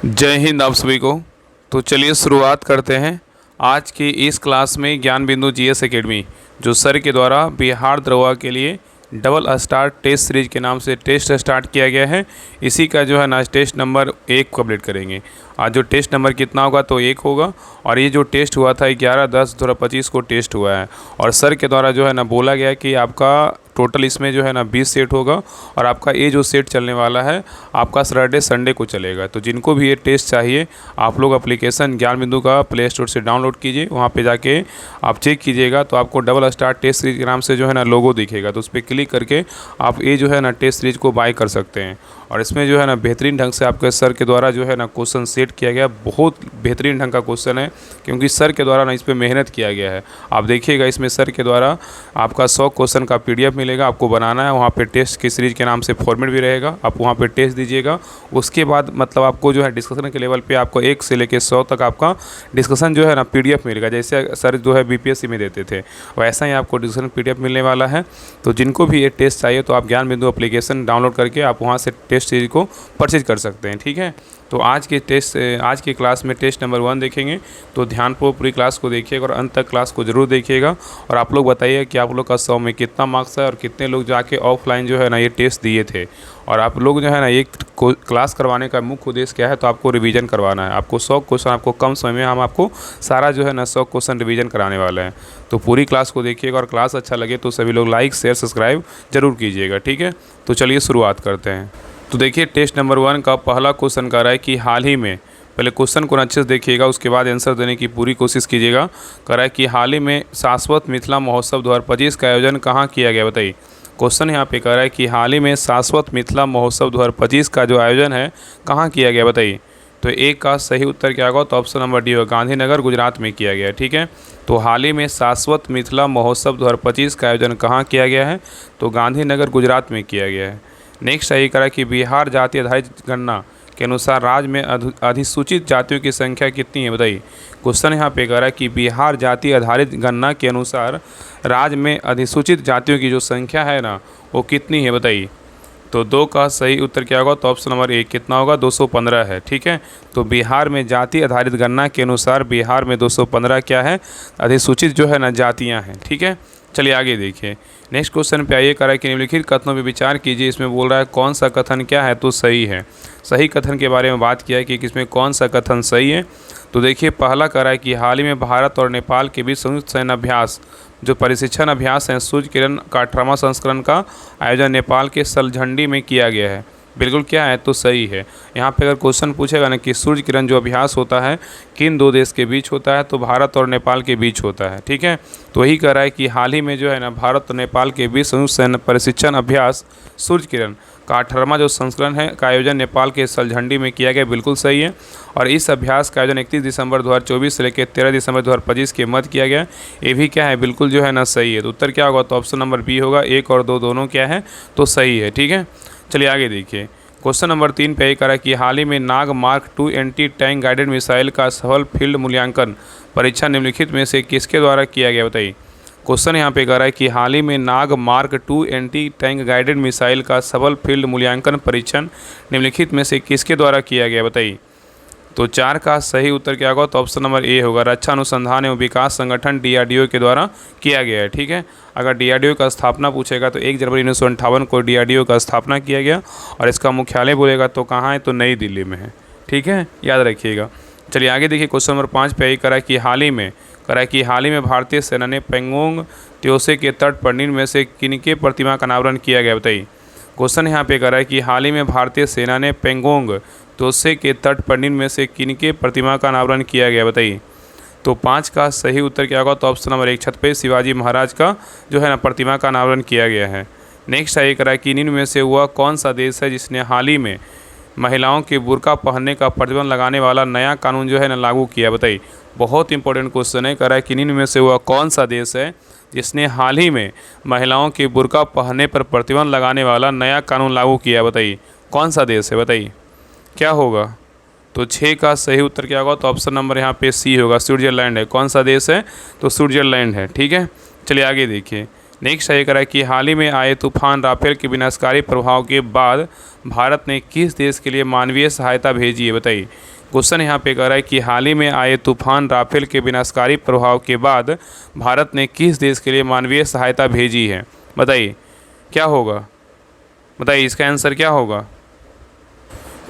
जय हिंद आप सभी को। तो चलिए शुरुआत करते हैं आज की इस क्लास में ज्ञान बिंदु जीएस एकेडमी, जो सर के द्वारा बिहार दरोगा के लिए डबल स्टार टेस्ट सीरीज के नाम से टेस्ट स्टार्ट किया गया है। इसी का जो है ना टेस्ट नंबर 1 कंप्लीट करेंगे। आज जो टेस्ट नंबर कितना होगा तो 1 होगा, और ये जो टेस्ट हुआ था 11/10/2025 को टेस्ट हुआ है। और सर के द्वारा जो है ना बोला गया कि आपका टोटल इसमें जो है ना 20 सेट होगा, और आपका ये जो सेट चलने वाला है आपका सैटरडे संडे को चलेगा। तो जिनको भी ये टेस्ट चाहिए आप लोग एप्लीकेशन ज्ञान बिंदु का प्ले स्टोर से डाउनलोड कीजिए, वहाँ पे जाके आप चेक कीजिएगा तो आपको डबल स्टार टेस्ट सीरीज के नाम से जो है ना लोगो दिखेगा। तो उस पर क्लिक करके आप ये जो है ना टेस्ट सीरीज को बाय कर सकते हैं। और इसमें जो है ना बेहतरीन ढंग से आपके सर के द्वारा जो है ना क्वेश्चन सेट किया गया। बहुत बेहतरीन ढंग का क्वेश्चन है, क्योंकि सर के द्वारा ना इस पर मेहनत किया गया है। आप देखिएगा इसमें सर के द्वारा आपका 100 क्वेश्चन का PDF मिलेगा, आपको बनाना है। वहाँ पे टेस्ट की सीरीज के नाम से फॉर्मेट भी रहेगा, आप वहाँ पे टेस्ट दीजिएगा। उसके बाद मतलब आपको जो है डिस्कशन के लेवल पे आपको 1 से लेकर 100 तक आपका डिस्कशन जो है ना PDF मिलेगा। जैसे सर जो है BPSC में देते थे वैसा ही आपको डिस्कशन PDF मिलने वाला है। तो जिनको भी ये टेस्ट चाहिए तो आप ज्ञान बिंदु एप्लीकेशन डाउनलोड करके आप वहाँ से टेस्ट सीरीज को परचेज कर सकते हैं। ठीक है, तो आज की क्लास में टेस्ट नंबर 1 देखेंगे। तो ध्यानपूर्वक पूरी क्लास को देखिएगा और अंत तक क्लास को ज़रूर देखिएगा। और आप लोग बताइए कि आप लोग का 100 में कितना मार्क्स है, और कितने लोग जाके ऑफलाइन जो है ना ये टेस्ट दिए थे। और आप लोग जो है ना ये क्लास करवाने का मुख्य उद्देश्य क्या है, तो आपको रिवीजन करवाना है। आपको 100 क्वेश्चन आपको कम समय में हम आपको सारा जो है ना 100 क्वेश्चन रिवीजन कराने वाले हैं। तो पूरी क्लास को देखिएगा, और क्लास अच्छा लगे तो सभी लोग लाइक शेयर सब्सक्राइब जरूर कीजिएगा। ठीक है, तो चलिए शुरुआत करते हैं। तो देखिए टेस्ट नंबर 1 का पहला क्वेश्चन कह रहा है कि हाल ही में, पहले क्वेश्चन को अच्छे से देखिएगा उसके बाद आंसर देने की पूरी कोशिश कीजिएगा। कह रहा है कि हाल ही में शाश्वत मिथिला महोत्सव 2025 का आयोजन कहाँ किया गया, बताइए। क्वेश्चन यहाँ पे कह रहा है कि हाल ही में शाश्वत मिथिला महोत्सव 2025 का जो आयोजन है कहाँ किया गया, बताइए। तो एक का सही उत्तर क्या होगा, तो ऑप्शन नंबर डी होगा, गांधीनगर गुजरात में किया गया है। ठीक है, तो हाल ही में शाश्वत मिथिला महोत्सव 2025 का आयोजन कहाँ किया गया है, तो गांधीनगर गुजरात में किया गया है। नेक्स्ट सही करा कि बिहार जाति आधारित गणना के अनुसार राज्य में अधिसूचित जातियों की संख्या कितनी है, बताइए। क्वेश्चन यहाँ पे कह रहा है कि बिहार जाति आधारित गणना के अनुसार राज्य में अधिसूचित जातियों की जो संख्या है ना वो कितनी है, बताइए। तो 2 का सही उत्तर क्या होगा, तो ऑप्शन नंबर 1 कितना होगा, 215 है। ठीक है, तो बिहार में जाति आधारित गणना के अनुसार बिहार में 215 क्या है, अधिसूचित जो है ना जातियाँ हैं। ठीक है, चलिए आगे देखिए। नेक्स्ट क्वेश्चन पे आइए, कह रहा है कि निम्नलिखित कथनों पर विचार कीजिए। इसमें बोल रहा है कौन सा कथन क्या है तो सही है। सही कथन के बारे में बात किया है कि किसमें कौन सा कथन सही है। तो देखिए पहला कह रहा है कि हाल ही में भारत और नेपाल के बीच संयुक्त सैन्य अभ्यास जो प्रशिक्षण अभ्यास है सूर्य किरण का 18वां संस्करण का आयोजन नेपाल के सलझंडी में किया गया है। बिल्कुल क्या है तो सही है। यहाँ पे अगर क्वेश्चन पूछेगा ना कि सूर्य किरण जो अभ्यास होता है किन 2 देश के बीच होता है, तो भारत और नेपाल के बीच होता है। ठीक है, तो वही कह रहा है कि हाल ही में जो है ना भारत और नेपाल के बीच संयुक्त सैन्य प्रशिक्षण अभ्यास सूर्य किरण का 18वां जो संस्करण है का आयोजन नेपाल के सलझंडी में किया गया। बिल्कुल सही है। और इस अभ्यास का आयोजन 31 दिसंबर 2024 से लेकर 13 दिसंबर 2025 के मध्य किया गया। ये भी क्या है, बिल्कुल जो है ना सही है। तो उत्तर क्या होगा, तो ऑप्शन नंबर बी होगा, 1 और 2 दोनों क्या है तो सही है। ठीक है, चलिए आगे देखिए। क्वेश्चन नंबर 3 पे करा कि हाल ही में Nag mark 2 anti tank guided missile का सफल फील्ड मूल्यांकन परीक्षण निम्नलिखित में से किसके द्वारा किया गया, बताइए। क्वेश्चन यहाँ पे कह रहा है कि हाल ही में Nag mark 2 anti tank guided missile का सफल फील्ड मूल्यांकन परीक्षण निम्नलिखित में से किसके द्वारा किया गया, बताइए। तो 4 का सही उत्तर क्या होगा, तो ऑप्शन नंबर ए होगा, रक्षा अनुसंधान एवं विकास संगठन DRDO के द्वारा किया गया है। ठीक है, अगर DRDO का स्थापना पूछेगा तो 1 जनवरी 1958 को DRDO का स्थापना किया गया, और इसका मुख्यालय बोलेगा तो कहाँ है, तो नई दिल्ली में है। ठीक है, याद रखिएगा। चलिए आगे देखिए। क्वेश्चन नंबर 5 पे करा कि हाल ही में भारतीय सेना ने पेंगोंग त्योसे के तट पर निम्न में से किनके प्रतिमा का अनावरण किया गया, बताइए। क्वेश्चन यहाँ पे कह रहा है कि हाल ही में भारतीय सेना ने पेंगोंग त्योसे के तट पर निम्न में से किनके प्रतिमा का अनावरण किया गया, बताइए। तो 5 का सही उत्तर क्या होगा, तो ऑप्शन नंबर 1 छत्रपति शिवाजी महाराज का जो है ना प्रतिमा का अनावरण किया गया है। नेक्स्ट सही कह रहा है कि निम्न में से वह कौन सा देश है जिसने हाल ही में महिलाओं के बुर्का पहनने का प्रतिबंध लगाने वाला नया कानून जो है ना लागू किया, बताइए। बहुत इंपॉर्टेंट क्वेश्चन है। कह रहा है कि निम्न में से वह कौन सा देश है जिसने हाल ही में महिलाओं के बुर्का पहनने पर प्रतिबंध लगाने वाला नया कानून लागू किया, बताइए। कौन सा देश है, बताइए, क्या होगा। तो 6 का सही उत्तर क्या होगा, तो ऑप्शन नंबर यहाँ पे सी होगा, स्विट्जरलैंड है। कौन सा देश है, तो स्विट्जरलैंड है। ठीक है, चलिए आगे देखिए। नेक्स्ट है करा कि हाल ही में आए तूफान राफेल के विनाशकारी प्रभाव के बाद भारत ने किस देश के लिए मानवीय सहायता भेजी है, बताइए। क्वेश्चन यहाँ पे कह रहा है कि हाल ही में आए तूफान राफेल के विनाशकारी प्रभाव के बाद भारत ने किस देश के लिए मानवीय सहायता भेजी है, बताइए। क्या होगा, बताइए इसका आंसर क्या होगा।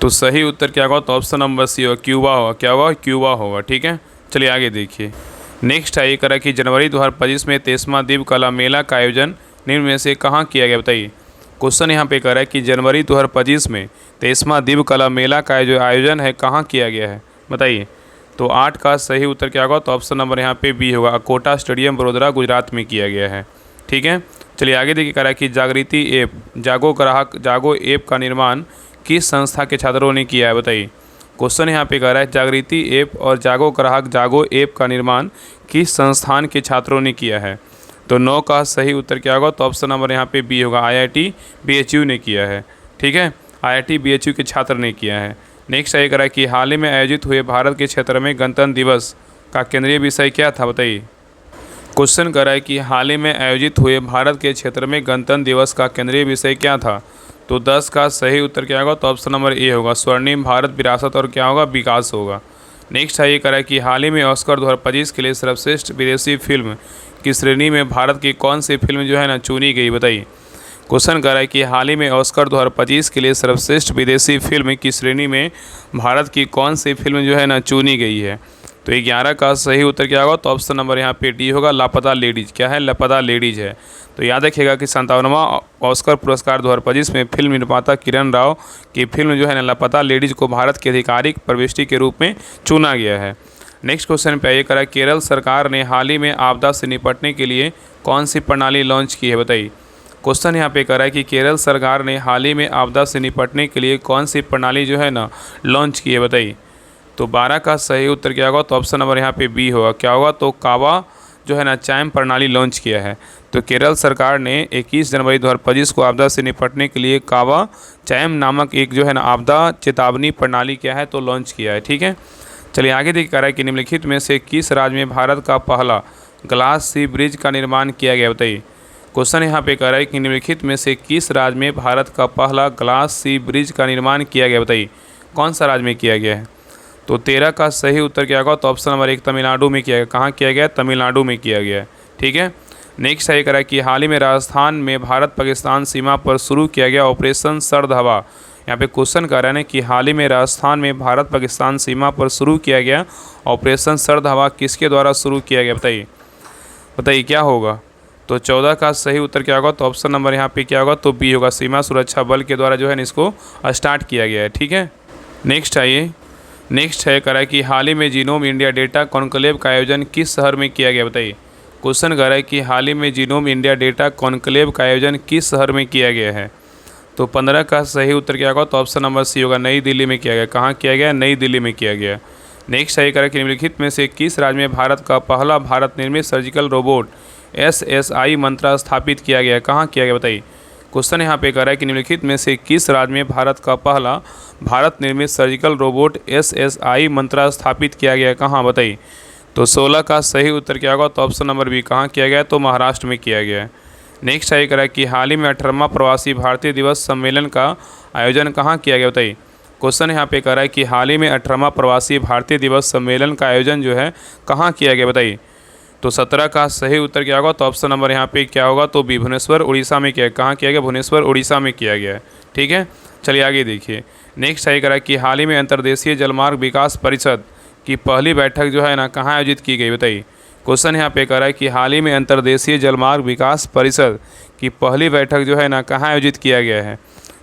तो सही उत्तर क्या होगा, तो ऑप्शन नंबर सी होगा, क्यूबा होगा। क्या होगा, क्यूबा होगा। ठीक है, चलिए आगे देखिए। नेक्स्ट है ये करा कि जनवरी 2025 में 23वां द्वीप कला मेला का आयोजन निम्न में से कहाँ किया गया, बताइए। क्वेश्चन यहाँ पे कह रहा है कि जनवरी 2025 में 23वां द्वीप कला मेला का जो आयोजन है कहाँ किया गया है, बताइए। तो 8 का सही उत्तर क्या होगा, तो ऑप्शन नंबर यहाँ पे बी होगा, अकोटा स्टेडियम वडोदरा गुजरात में किया गया है। ठीक है, चलिए आगे देखिए। कह रहा है कि जागृति ऐप जागो ऐप का निर्माण किस संस्था के छात्रों ने किया है, बताइए। क्वेश्चन यहाँ पे कह रहा है जागृति ऐप और जागो ऐप का निर्माण किस संस्थान के छात्रों ने किया है। तो 9 का सही उत्तर क्या होगा, तो ऑप्शन नंबर यहाँ पे बी होगा, IIT BHU ने किया है। ठीक है, IIT BHU के छात्र ने किया है। नेक्स्ट है कह रहा है कि हाल ही में आयोजित हुए भारत के क्षेत्र में गणतंत्र दिवस का केंद्रीय विषय क्या था, बताइए। क्वेश्चन कर रहा है कि हाल ही में आयोजित हुए भारत के क्षेत्र में गणतंत्र दिवस का केंद्रीय विषय क्या था। तो 10 का सही उत्तर क्या होगा, तो ऑप्शन नंबर ए होगा, स्वर्णिम भारत विरासत और क्या होगा, विकास होगा। नेक्स्ट है ये कह रहा है कि हाल ही में ऑस्कर 2025 के लिए सर्वश्रेष्ठ विदेशी फिल्म की श्रेणी में भारत की कौन सी फिल्म जो है ना चुनी गई, बताइए। क्वेश्चन कर रहा है कि हाल ही में ऑस्कर 2025 के लिए सर्वश्रेष्ठ विदेशी फिल्म की श्रेणी में भारत की कौन सी फिल्म जो है ना चुनी गई है। तो 11 का सही उत्तर क्या होगा, तो ऑप्शन नंबर यहाँ पे डी होगा, लापता लेडीज़। क्या है, लापता लेडीज़ है। तो याद रखिएगा कि 57वां ऑस्कर पुरस्कार 2025 में फिल्म निर्माता किरण राव की फिल्म जो है ना लापता लेडीज़ को भारत की आधिकारिक प्रविष्टि के रूप में चुना गया है। नेक्स्ट क्वेश्चन पे ये करा, केरल सरकार ने हाल ही में आपदा से निपटने के लिए कौन सी प्रणाली लॉन्च की है, बताइए। क्वेश्चन यहाँ पे करा कि केरल सरकार ने हाल ही में आपदा से निपटने के लिए कौन सी प्रणाली जो है ना लॉन्च की है, बताइए। तो 12 का सही उत्तर क्या होगा, तो ऑप्शन नंबर यहाँ पे बी होगा। क्या होगा, तो कावा जो है ना चैम प्रणाली लॉन्च किया है। तो केरल सरकार ने 21 जनवरी 2025 को आपदा से निपटने के लिए कावा चैम नामक एक जो है ना आपदा चेतावनी प्रणाली क्या है, तो लॉन्च किया है। ठीक है, चलिए आगे देखिए। कह रहा है कि निम्नलिखित में से किस राज्य में भारत का पहला ग्लास सी ब्रिज का निर्माण किया गया, बताइए। क्वेश्चन यहाँ पे कह रहा है कि निम्नलिखित में से किस राज्य में भारत का पहला ग्लास सी ब्रिज का निर्माण किया गया, बताइए। कौन सा राज्य में किया गया है। तो 13 का सही उत्तर क्या होगा, तो ऑप्शन नंबर 1 तमिलनाडु में किया गया। कहाँ किया गया, तमिलनाडु में किया गया। ठीक है, नेक्स्ट है कह रहा है कि हाल ही में राजस्थान में भारत पाकिस्तान सीमा पर शुरू किया गया ऑपरेशन सर्द हवा। यहाँ पे क्वेश्चन कर रहे हैं कि हाल ही में राजस्थान में भारत पाकिस्तान सीमा पर शुरू किया गया ऑपरेशन सर्द हवा किसके द्वारा शुरू किया गया, बताइए। बताइए क्या होगा। तो 14 का सही उत्तर क्या होगा, तो ऑप्शन नंबर यहाँ पे क्या होगा, तो बी होगा, सीमा सुरक्षा बल के द्वारा जो है इसको स्टार्ट किया गया है। ठीक है, नेक्स्ट है कह रहा है कि हाल ही में जीनोम इंडिया डेटा कॉन्क्लेव का आयोजन किस शहर में किया गया, बताइए। क्वेश्चन कर रहा है कि हाल ही में जीनोम इंडिया डेटा कॉन्क्लेव का आयोजन किस शहर में किया गया है। तो 15 का सही उत्तर क्या होगा, तो ऑप्शन नंबर सी होगा, नई दिल्ली में किया गया। कहाँ किया गया, नई दिल्ली में किया गया। नेक्स्ट है कह रहा है कि निम्नलिखित में से किस राज्य में भारत का पहला भारत निर्मित सर्जिकल रोबोट SSI मंत्रा स्थापित किया गया। कहाँ किया गया, बताइए। क्वेश्चन यहाँ पे कह रहा है कि निम्नलिखित में से किस राज्य में भारत का पहला भारत निर्मित सर्जिकल रोबोट SSI मंत्रा स्थापित किया गया, कहाँ, बताइए। तो 16 का सही उत्तर क्या होगा, तो ऑप्शन नंबर बी, कहाँ किया गया, तो महाराष्ट्र में किया गया है। नेक्स्ट है कह रहा है कि हाल ही में 18वां प्रवासी भारतीय दिवस सम्मेलन का आयोजन कहाँ किया गया, बताइए। क्वेश्चन यहाँ पे कह रहा है कि हाल ही में 18वां प्रवासी भारतीय दिवस सम्मेलन का आयोजन जो है कहाँ किया गया, बताइए। तो 17 का सही उत्तर क्या होगा, तो ऑप्शन नंबर यहाँ पे क्या होगा, तो बी, भुवनेश्वर उड़ीसा में किया। कहाँ किया गया, भुवनेश्वर उड़ीसा में किया गया है। ठीक है, चलिए आगे देखिए। नेक्स्ट है कह रहा है कि हाल ही में अंतर्देशीय जलमार्ग विकास परिषद की पहली बैठक जो है ना कहाँ आयोजित की गई, बताइए। क्वेश्चन यहाँ पे कह रहा है कि हाल ही में अंतर्देशीय जलमार्ग विकास परिषद की पहली बैठक जो है ना कहाँ आयोजित किया गया है।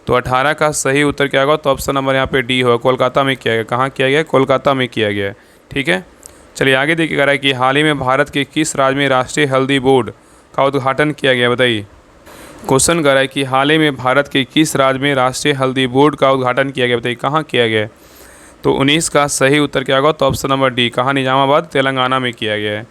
तो 18 का सही उत्तर क्या होगा, तो ऑप्शन नंबर यहाँ पे डी होगा, कोलकाता में किया गया। कहाँ किया गया, कोलकाता में किया गया। ठीक है, चलिए आगे देखिए। कह रहा है कि हाल ही में भारत के किस राज्य में राष्ट्रीय हल्दी बोर्ड का उद्घाटन किया गया, बताइए। क्वेश्चन कर रहा है कि हाल ही में भारत के किस राज्य में राष्ट्रीय हल्दी बोर्ड का उद्घाटन किया गया, बताइए। कहाँ किया गया। तो 19 का सही उत्तर क्या होगा, तो ऑप्शन नंबर डी, कहाँ, निजामाबाद तेलंगाना में किया गया है।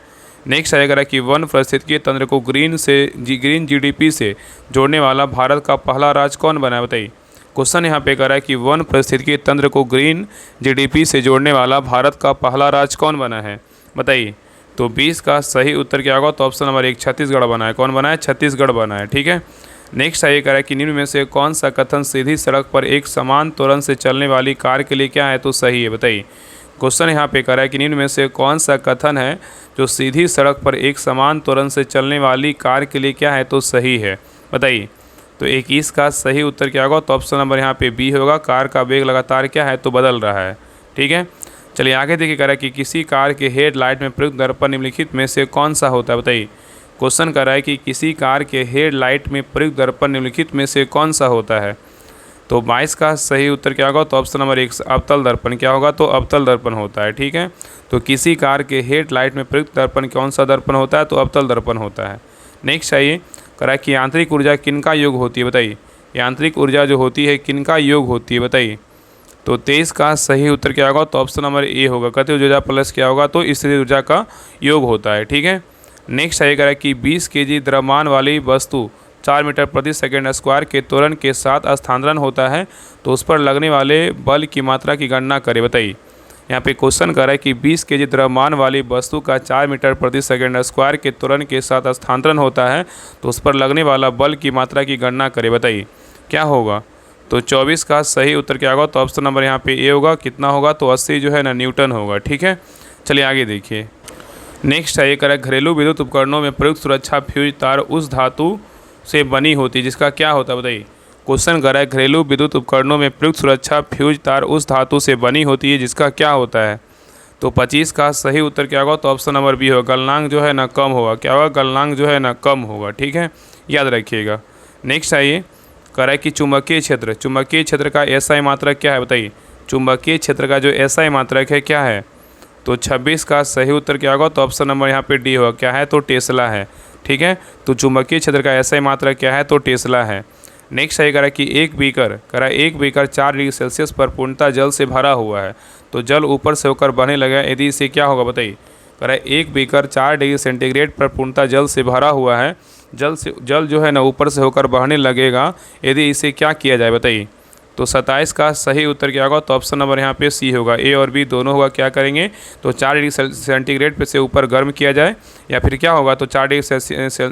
नेक्स्ट आएगा कि वन पारिस्थितिकी तंत्र को ग्रीन GDP से जोड़ने वाला भारत का पहला राज्य कौन बना है, बताइए। क्वेश्चन यहाँ पे कह रहा है कि वन पारिस्थितिकी तंत्र को ग्रीन GDP से जोड़ने वाला भारत का पहला राज्य कौन बना है, बताइए। तो 20 का सही उत्तर क्या होगा? तो ऑप्शन नंबर 1 छत्तीसगढ़ बना है। कौन बना है? छत्तीसगढ़ बना है। ठीक है। नेक्स्ट है ये कह रहा है कि निम्न में से कौन सा कथन सीधी सड़क पर एक समान त्वरण से चलने वाली कार के लिए क्या है तो सही है? बताइए। क्वेश्चन यहाँ पे कह रहा है कि निम्न में से कौन सा कथन है जो सीधी सड़क पर एक समान त्वरण से चलने वाली कार के लिए क्या है तो सही है? बताइए। तो 21 का सही उत्तर क्या होगा? तो ऑप्शन नंबर यहाँ पे बी होगा। कार का वेग लगातार क्या है तो बदल रहा है। ठीक है। चलिए आगे देखिए, कह रहा है कि किसी कार के हेडलाइट में प्रयुक्त दर्पण निम्नलिखित में से कौन सा होता है? बताइए। क्वेश्चन कर रहा है कि किसी कार के हेडलाइट में प्रयुक्त दर्पण निम्नलिखित में से कौन सा होता है? तो 22 का सही उत्तर क्या होगा? तो ऑप्शन नंबर 1 अवतल दर्पण क्या होगा? तो अवतल दर्पण होता है। ठीक है। तो किसी कार के हेडलाइट में प्रयुक्त दर्पण कौन सा दर्पण होता है? तो अवतल दर्पण होता है। नेक्स्ट चाहिए कह रहा है कि यांत्रिक ऊर्जा किनका योग होती है? बताइए। यांत्रिक ऊर्जा जो होती है किनका योग होती है? बताइए। तो 23 का सही उत्तर क्या होगा? तो ऑप्शन नंबर ए होगा। गतिज ऊर्जा प्लस क्या होगा? तो स्थिर ऊर्जा का योग होता है। ठीक है। नेक्स्ट है कह रहा है कि 20 kg द्रव्यमान वाली वस्तु 4 मीटर प्रति सेकेंड स्क्वायर के त्वरण के साथ स्थानांतरण होता है तो उस पर लगने वाले बल की मात्रा की गणना करें। बताइए। यहाँ पे क्वेश्चन कर रहा है कि 20 kg द्रव्यमान वाली वस्तु का 4 मीटर प्रति सेकेंड स्क्वायर के त्वरण के साथ स्थानांतरण होता है तो उस पर लगने वाला बल की मात्रा की गणना करें। बताइए क्या होगा? तो 24 का सही उत्तर क्या होगा? तो ऑप्शन नंबर यहाँ पे ए होगा। कितना होगा? तो 80 जो है ना न्यूटन होगा। ठीक है। चलिए आगे देखिए। नेक्स्ट है ये कह रहा है घरेलू विद्युत उपकरणों में प्रयुक्त सुरक्षा फ्यूज तार उस धातु से बनी होती है जिसका क्या होता है? बताइए। क्वेश्चन कर रहा है घरेलू विद्युत उपकरणों में प्रयुक्त सुरक्षा फ्यूज तार उस धातु से बनी होती है जिसका क्या होता है? तो 25 का सही उत्तर क्या होगा? तो ऑप्शन नंबर बी होगा। गलनांक जो है ना कम होगा। क्या होगा? गलनांक जो है ना कम होगा। ठीक है, याद रखिएगा। नेक्स्ट आइए कह रहा है कि चुंबकीय क्षेत्र का एसआई मात्रक क्या है? बताइए। चुंबकीय क्षेत्र का जो एसआई मात्रक है क्या है? तो 26 का सही उत्तर क्या होगा? तो ऑप्शन नंबर यहाँ पे डी होगा। क्या है? तो टेस्ला है। ठीक है। तो चुंबकीय क्षेत्र का एसआई मात्रक क्या है? तो टेस्ला है। नेक्स्ट है कह रहा है कि एक बीकर 4 डिग्री सेल्सियस पर पूर्णतः जल से भरा हुआ है तो जल ऊपर से होकर बहने लगा यदि इसे क्या होगा? बताइए। कह रहा है एक बीकर 4 डिग्री सेंटीग्रेड पर पूर्णतः जल से भरा हुआ है, जल जो है ना ऊपर से होकर बहने लगेगा यदि इसे क्या किया जाए? बताइए। तो 27 का सही उत्तर क्या होगा? तो ऑप्शन नंबर यहाँ पे सी होगा। ए और बी दोनों होगा। क्या करेंगे? तो 4 डिग्री सेंटीग्रेड पे से ऊपर गर्म किया जाए या फिर क्या होगा? तो 4 डिग्री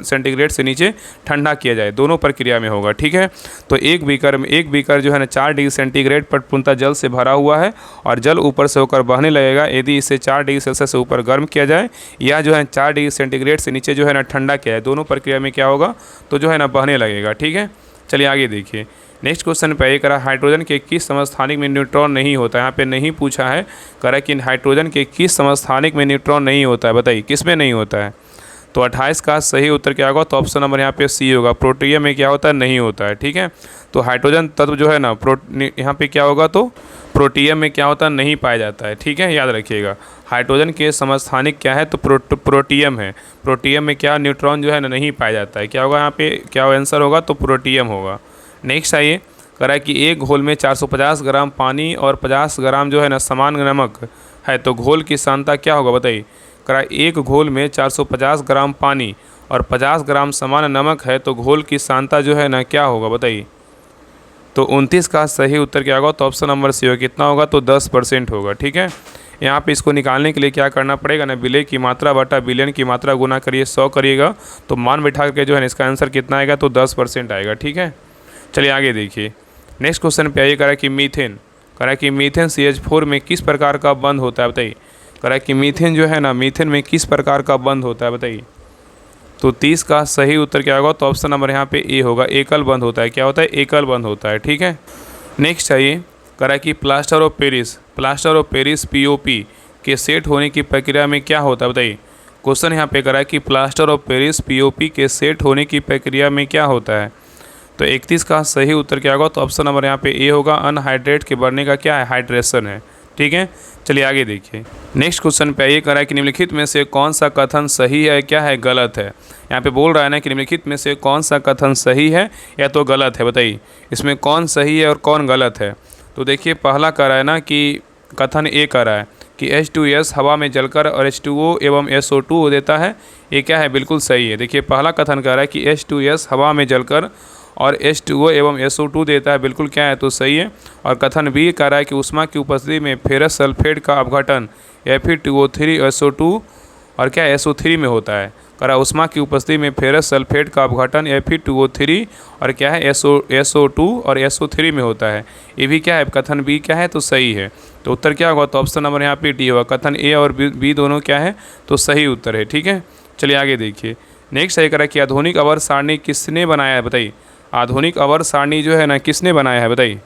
सेंटीग्रेड से नीचे ठंडा किया जाए। दोनों प्रक्रिया में होगा। ठीक है। तो एक बीकर जो है ना 4 डिग्री सेंटीग्रेड पर पूर्णतः जल से भरा हुआ है और जल ऊपर से होकर बहने लगेगा यदि इसे 4 डिग्री सेल्सियस से ऊपर गर्म किया जाए या जो है 4 डिग्री सेंटीग्रेड से नीचे जो है ना ठंडा किया जाए। दोनों प्रक्रिया में क्या होगा? तो जो है ना बहने लगेगा। ठीक है। चलिए आगे देखिए। नेक्स्ट क्वेश्चन पे ये करा हाइड्रोजन के किस समस्थानिक में न्यूट्रॉन नहीं होता है? यहाँ पे नहीं पूछा है। करा कि हाइड्रोजन के किस समस्थानिक में न्यूट्रॉन नहीं होता है? बताइए किस में नहीं होता है? तो 28 का सही उत्तर क्या होगा? तो ऑप्शन नंबर यहाँ पे सी होगा। प्रोटियम में क्या होता है? नहीं होता है। ठीक है। तो हाइड्रोजन तत्व जो है ना यहाँ पे क्या होगा? तो प्रोटियम में क्या होता है? नहीं पाया जाता है। ठीक है, याद रखिएगा। हाइड्रोजन के समस्थानिक क्या है? तो प्रोटियम है। प्रोटियम में क्या न्यूट्रॉन जो है ना नहीं पाया जाता है। क्या होगा यहाँ पे? क्या आंसर होगा? तो प्रोटियम होगा। नेक्स्ट आइए कह रहा है कि एक घोल में 450 ग्राम पानी और 50 ग्राम जो है ना समान नमक है तो घोल की सांद्रता क्या होगा? बताइए। कह रहा है एक घोल में 450 ग्राम पानी और 50 ग्राम समान नमक है तो घोल की सांद्रता जो है ना क्या होगा? बताइए। तो 29 का सही उत्तर क्या होगा? तो ऑप्शन नंबर सी होगा। कितना होगा? तो 10% होगा। ठीक है। यहाँ पे इसको निकालने के लिए क्या करना पड़ेगा ना? विलय की मात्रा बटा बिलियन की मात्रा गुना करिए 100 करिएगा तो मान बैठा करके जो है ना इसका आंसर कितना आएगा? तो 10% आएगा। ठीक है। चलिए आगे देखिए। नेक्स्ट क्वेश्चन पे आइए। कह रहा है कि मीथेन CH4 में किस प्रकार का बंध होता है? बताइए। कह रहा है कि मीथेन जो है ना मीथेन में किस प्रकार का बंध होता है? बताइए। तो 30 का सही उत्तर क्या होगा? तो ऑप्शन नंबर यहाँ पे ए होगा। एकल बंध होता है। क्या होता है? एकल बंध होता है। ठीक है। नेक्स्ट आइए कह रहा है कि प्लास्टर ऑफ पेरिस POP के सेट होने की प्रक्रिया में क्या होता है? बताइए। क्वेश्चन यहाँ पे कह रहा है कि प्लास्टर ऑफ पेरिस POP के सेट होने की प्रक्रिया में क्या होता है? तो 31 का सही उत्तर क्या होगा? तो ऑप्शन नंबर यहाँ पे ए होगा। अनहाइड्रेट के बढ़ने का क्या है? हाइड्रेशन है। ठीक है। चलिए आगे देखिए। नेक्स्ट क्वेश्चन पे ये कह रहा है कि निम्नलिखित में से कौन सा कथन सही है क्या है गलत है? यहाँ पे बोल रहा है ना कि निम्नलिखित में से कौन सा कथन सही है या तो गलत है? बताइए इसमें कौन सही है और कौन गलत है? तो देखिए पहला कह रहा है ना कि कथन ए कह रहा है कि H2S हवा में जलकर और H2O एवं SO2 देता है। ये क्या है? बिल्कुल सही है। देखिए पहला कथन कह रहा है कि H2S हवा में जलकर और H2O एवं SO2 देता है। बिल्कुल क्या है? तो सही है। और कथन बी कह रहा है कि ऊष्मा की उपस्थिति में फेरस सल्फेट का अपघटन Fe2O3 SO2 और क्या SO3 में होता है। करा उष्मा की उपस्थिति में फेरस सल्फेट का अपघटन Fe2O3 और क्या है SO2 और SO3 में होता है। ये भी क्या है, कथन बी क्या है तो सही है। तो उत्तर क्या होगा, तो ऑप्शन नंबर यहाँ पे डी होगा। कथन ए और बी दोनों क्या है तो सही उत्तर है। ठीक है, चलिए आगे देखिए। नेक्स्ट है करा कि आधुनिक अवर सारणी किसने बनाया है, बताइए। आधुनिक अवर सारणी जो है ना किसने बनाया है, बताइए।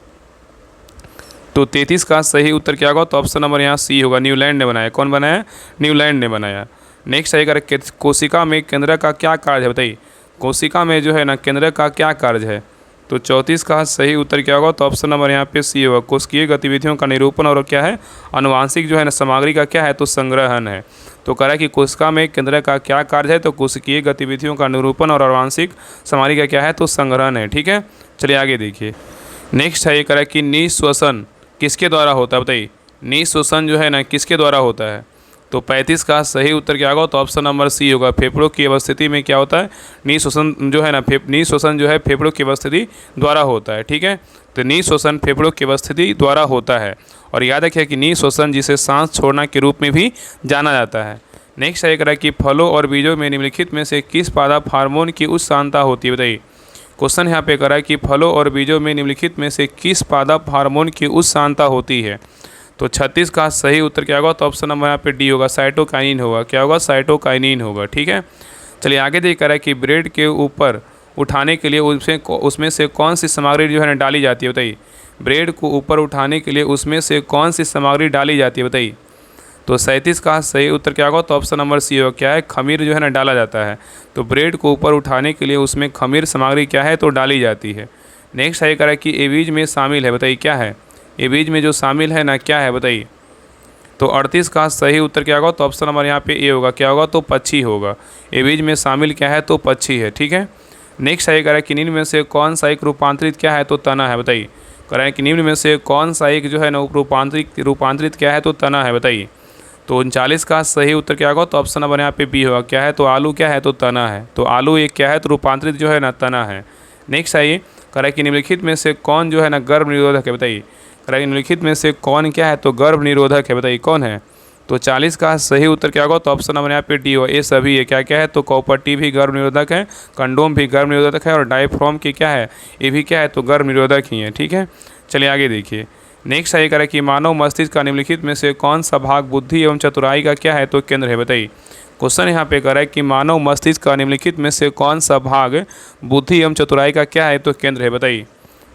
तो 33 का सही उत्तर क्या होगा, तो ऑप्शन नंबर यहाँ सी होगा, न्यूलैंड ने बनाया। कौन बनाया, न्यूलैंड ने बनाया। नेक्स्ट है अगर कोशिका में केंद्र का क्या कार्य है, बताइए। कोशिका में जो है ना केंद्र का क्या कार्य है। तो 34 का सही उत्तर क्या होगा, तो ऑप्शन नंबर यहाँ पे सी होगा, कोशिकीय गतिविधियों का निरूपण और क्या है आनुवांशिक जो है ना सामग्री का क्या है तो संग्रहण है। तो कह रहा है कि कोशिका में केंद्र का क्या कार्य है, तो कोशिकीय गतिविधियों का निरूपण और आनुवांशिक सामग्री का क्या है तो संग्रहण है। ठीक है, चलिए आगे देखिए। नेक्स्ट है ये कह रहा है कि निःश्वसन किसके द्वारा होता है, बताइए। निःश्वसन जो है ना किसके द्वारा होता है। तो 35 का सही उत्तर क्या होगा, तो ऑप्शन नंबर सी होगा, फेफड़ों की अवस्थिति में क्या होता है निःश्वसन जो है ना निःश्वसन जो है फेफड़ों की अवस्थिति द्वारा होता है। ठीक है, तो निःश्वसन फेफड़ों की अवस्थिति द्वारा होता है। और याद रखिए कि निःश्वसन जिसे सांस छोड़ना के रूप में भी जाना जाता है। नेक्स्ट है कह कि फलों और बीजों में निम्नलिखित में से किस पादप हार्मोन की उच्च सांद्रता होती है, बताइए। क्वेश्चन यहाँ पे करा कि फलों और बीजों में निम्नलिखित में से किस पादप हार्मोन की उच्च सांद्रता होती है। तो 36 का सही उत्तर क्या होगा, तो ऑप्शन नंबर यहाँ पे डी होगा, साइटोकाइनिन होगा। क्या होगा, साइटोकाइनिन होगा। ठीक है, चलिए आगे देख रहा है कि ब्रेड के ऊपर उठाने के लिए उसमें से कौन सी सामग्री जो है ना डाली जाती है, बताइए। ब्रेड को ऊपर उठाने के लिए उसमें से कौन सी सामग्री डाली जाती है, बताइए। तो 37 का सही उत्तर क्या होगा, तो ऑप्शन नंबर सी होगा, क्या है खमीर जो है ना डाला जाता है। तो ब्रेड को ऊपर उठाने के लिए उसमें खमीर सामग्री क्या है तो डाली जाती है। नेक्स्ट है करा कि एवीज में शामिल है, बताइए क्या है। एवीज में जो शामिल है ना क्या है, बताइए। तो 38 का सही उत्तर क्या होगा, तो ऑप्शन नंबर यहाँ पे ए होगा। क्या होगा, तो पक्षी होगा। एवीज में शामिल क्या है तो पक्षी है। ठीक है, नेक्स्ट है करा कि निम्न में से कौन सा एक रूपांतरित क्या है तो तना है, बताइए। करें कि निम्न में से कौन सा एक जो है ना रूपांतरित क्या है तो तना है, बताइए। तो 39 का सही उत्तर क्या होगा, तो ऑप्शन नंबर यहाँ पे बी होगा। क्या है, तो आलू क्या है तो तना है। तो आलू एक क्या है तो रूपांतरित जो है ना तना है। नेक्स्ट आइए, करें कि निम्नलिखित में से कौन जो है ना गर्भ निरोधक है, बताइए। करें निम्नलिखित में से कौन क्या है तो गर्भ निरोधक है, बताइए कौन है। तो 40 का सही उत्तर क्या होगा, तो ऑप्शन नंबर यहाँ पे डी हो, ये सभी है। क्या क्या है, तो कॉपर टी भी गर्भ निरोधक है, कंडोम भी गर्भ निरोधक है और डायफ्राम की क्या है ये भी क्या है तो गर्भ निरोधक ही है। ठीक है, चलिए आगे देखिए। नेक्स्ट है करें कि मानव मस्तिष्क का निम्नलिखित में से कौन सा भाग बुद्धि एवं चतुराई का क्या है तो केंद्र है, बताइए। क्वेश्चन यहाँ पे करें कि मानव मस्तिष्क का निम्नलिखित में से कौन सा भाग बुद्धि एवं चतुराई का क्या है तो केंद्र है, बताइए।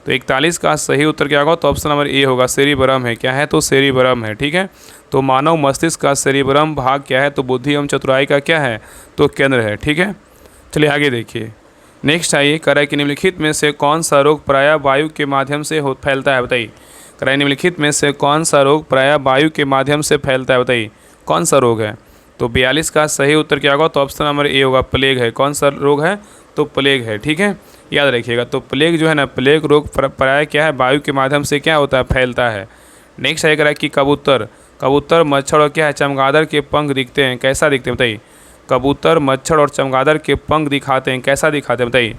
तो 41 का सही उत्तर क्या होगा, तो ऑप्शन नंबर ए होगा, सेरिब्रम है। क्या है, तो सेरिब्रम है। ठीक है, तो मानव मस्तिष्क का सेरिब्रम भाग क्या है तो बुद्धि एवं चतुराई का क्या है तो केंद्र है। ठीक है, चलिए आगे देखिए। नेक्स्ट आइए, करें कि निम्नलिखित में से कौन सा रोग प्रायः वायु के माध्यम से फैलता है, बताइए। करें निम्नलिखित में से कौन सा रोग प्रायः वायु के माध्यम से फैलता है, बताइए कौन सा रोग है। तो 42 का सही उत्तर क्या होगा, तो ऑप्शन नंबर ए होगा, प्लेग है। कौन सा रोग है, तो प्लेग है। ठीक है, याद रखिएगा। तो प्लेग जो है ना, प्लेग रोग प्रायः क्या है वायु के माध्यम से क्या होता है फैलता है। नेक्स्ट है कि कबूतर मच्छर और क्या है चमगादड़ के पंख दिखते हैं, कैसा दिखते हैं, बताइए। कबूतर मच्छर और चमगादड़ के पंख दिखाते हैं, कैसा दिखाते हैं, बताइए।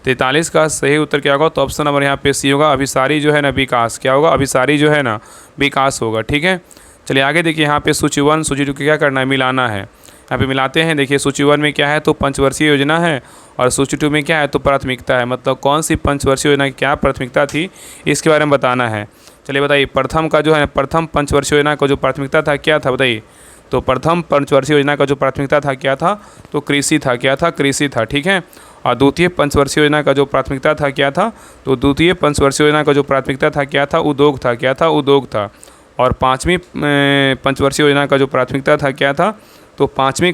43 का सही उत्तर क्या होगा, तो ऑप्शन नंबर यहाँ पे सी होगा, अभिसारी जो है ना विकास। क्या होगा, अभिसारी जो है ना विकास होगा। ठीक है, चलिए आगे देखिए। यहाँ पे सूची 1 सूची 2 क्या करना है, मिलाना है। यहाँ पे मिलाते हैं। देखिए सूची 1 में क्या है तो पंचवर्षीय योजना है और सूची 2 में क्या है तो प्राथमिकता है। मतलब कौन सी पंचवर्षीय योजना की क्या प्राथमिकता थी इसके बारे में बताना है। चलिए बताइए, प्रथम का जो है प्रथम पंचवर्षीय योजना का जो प्राथमिकता था क्या था, बताइए। तो प्रथम पंचवर्षीय योजना का जो प्राथमिकता था क्या था, तो कृषि था। क्या था, कृषि था। ठीक है, और द्वितीय पंचवर्षीय योजना का जो प्राथमिकता था क्या था, तो द्वितीय पंचवर्षीय योजना का जो प्राथमिकता था क्या था, उद्योग था। क्या था, उद्योग था। और पाँचवीं पंचवर्षीय योजना का जो प्राथमिकता था क्या था, तो पाँचवीं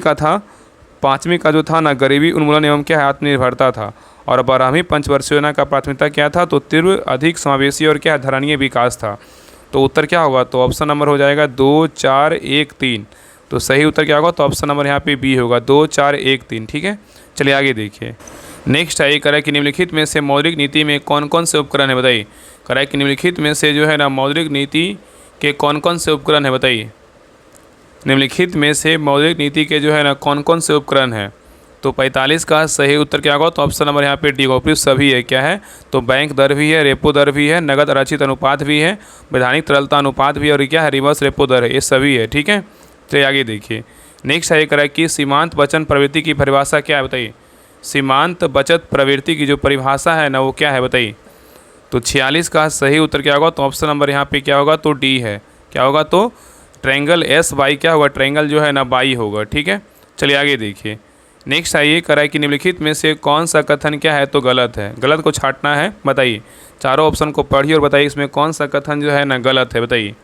का जो था ना गरीबी उन्मूलन एवं क्या है आत्मनिर्भरता था। और 12वीं पंचवर्षीय योजना का प्राथमिकता क्या था, तो तीव्र अधिक समावेशी और क्या धरणीय विकास था। तो उत्तर क्या होगा, तो ऑप्शन नंबर हो जाएगा 2 4 1 3। तो सही उत्तर क्या होगा, तो ऑप्शन नंबर यहाँ पे बी होगा, 2 4 1 3। ठीक है, चलिए आगे देखिए। नेक्स्ट है करें कि निम्नलिखित में से मौद्रिक नीति में कौन कौन से उपकरण है, बताइए। करें कि निम्नलिखित में से जो है ना मौद्रिक नीति के कौन कौन से उपकरण है, बताइए। निम्नलिखित में से मौद्रिक नीति के जो है ना कौन कौन से उपकरण हैं। तो 45 का सही उत्तर क्या होगा, तो ऑप्शन नंबर यहाँ पे डी होगा, सभी है। क्या है, तो बैंक दर भी है, रेपो दर भी है, नगद आरक्षित अनुपात भी है, वैधानिक तरलता अनुपात भी है और क्या है रिवर्स रेपो दर है, ये सभी है। ठीक है, चलिए आगे देखिए। नेक्स्ट है करा कि सीमांत बचत प्रवृत्ति की परिभाषा क्या है बताइए। सीमांत बचत प्रवृत्ति की जो परिभाषा है ना वो क्या है बताइए। तो 46 का सही उत्तर क्या होगा, तो ऑप्शन नंबर यहाँ पे क्या होगा, तो डी है। क्या होगा, तो ट्रायंगल एस बाई क्या होगा, ट्रायंगल जो है ना बाई होगा। ठीक है, चलिए आगे देखिए। नेक्स्ट आइए करा कि निम्नलिखित में से कौन सा कथन क्या है, तो गलत है। गलत को छांटना है, बताइए। चारों ऑप्शन को पढ़िए और बताइए इसमें कौन सा कथन जो है ना गलत है, बताइए।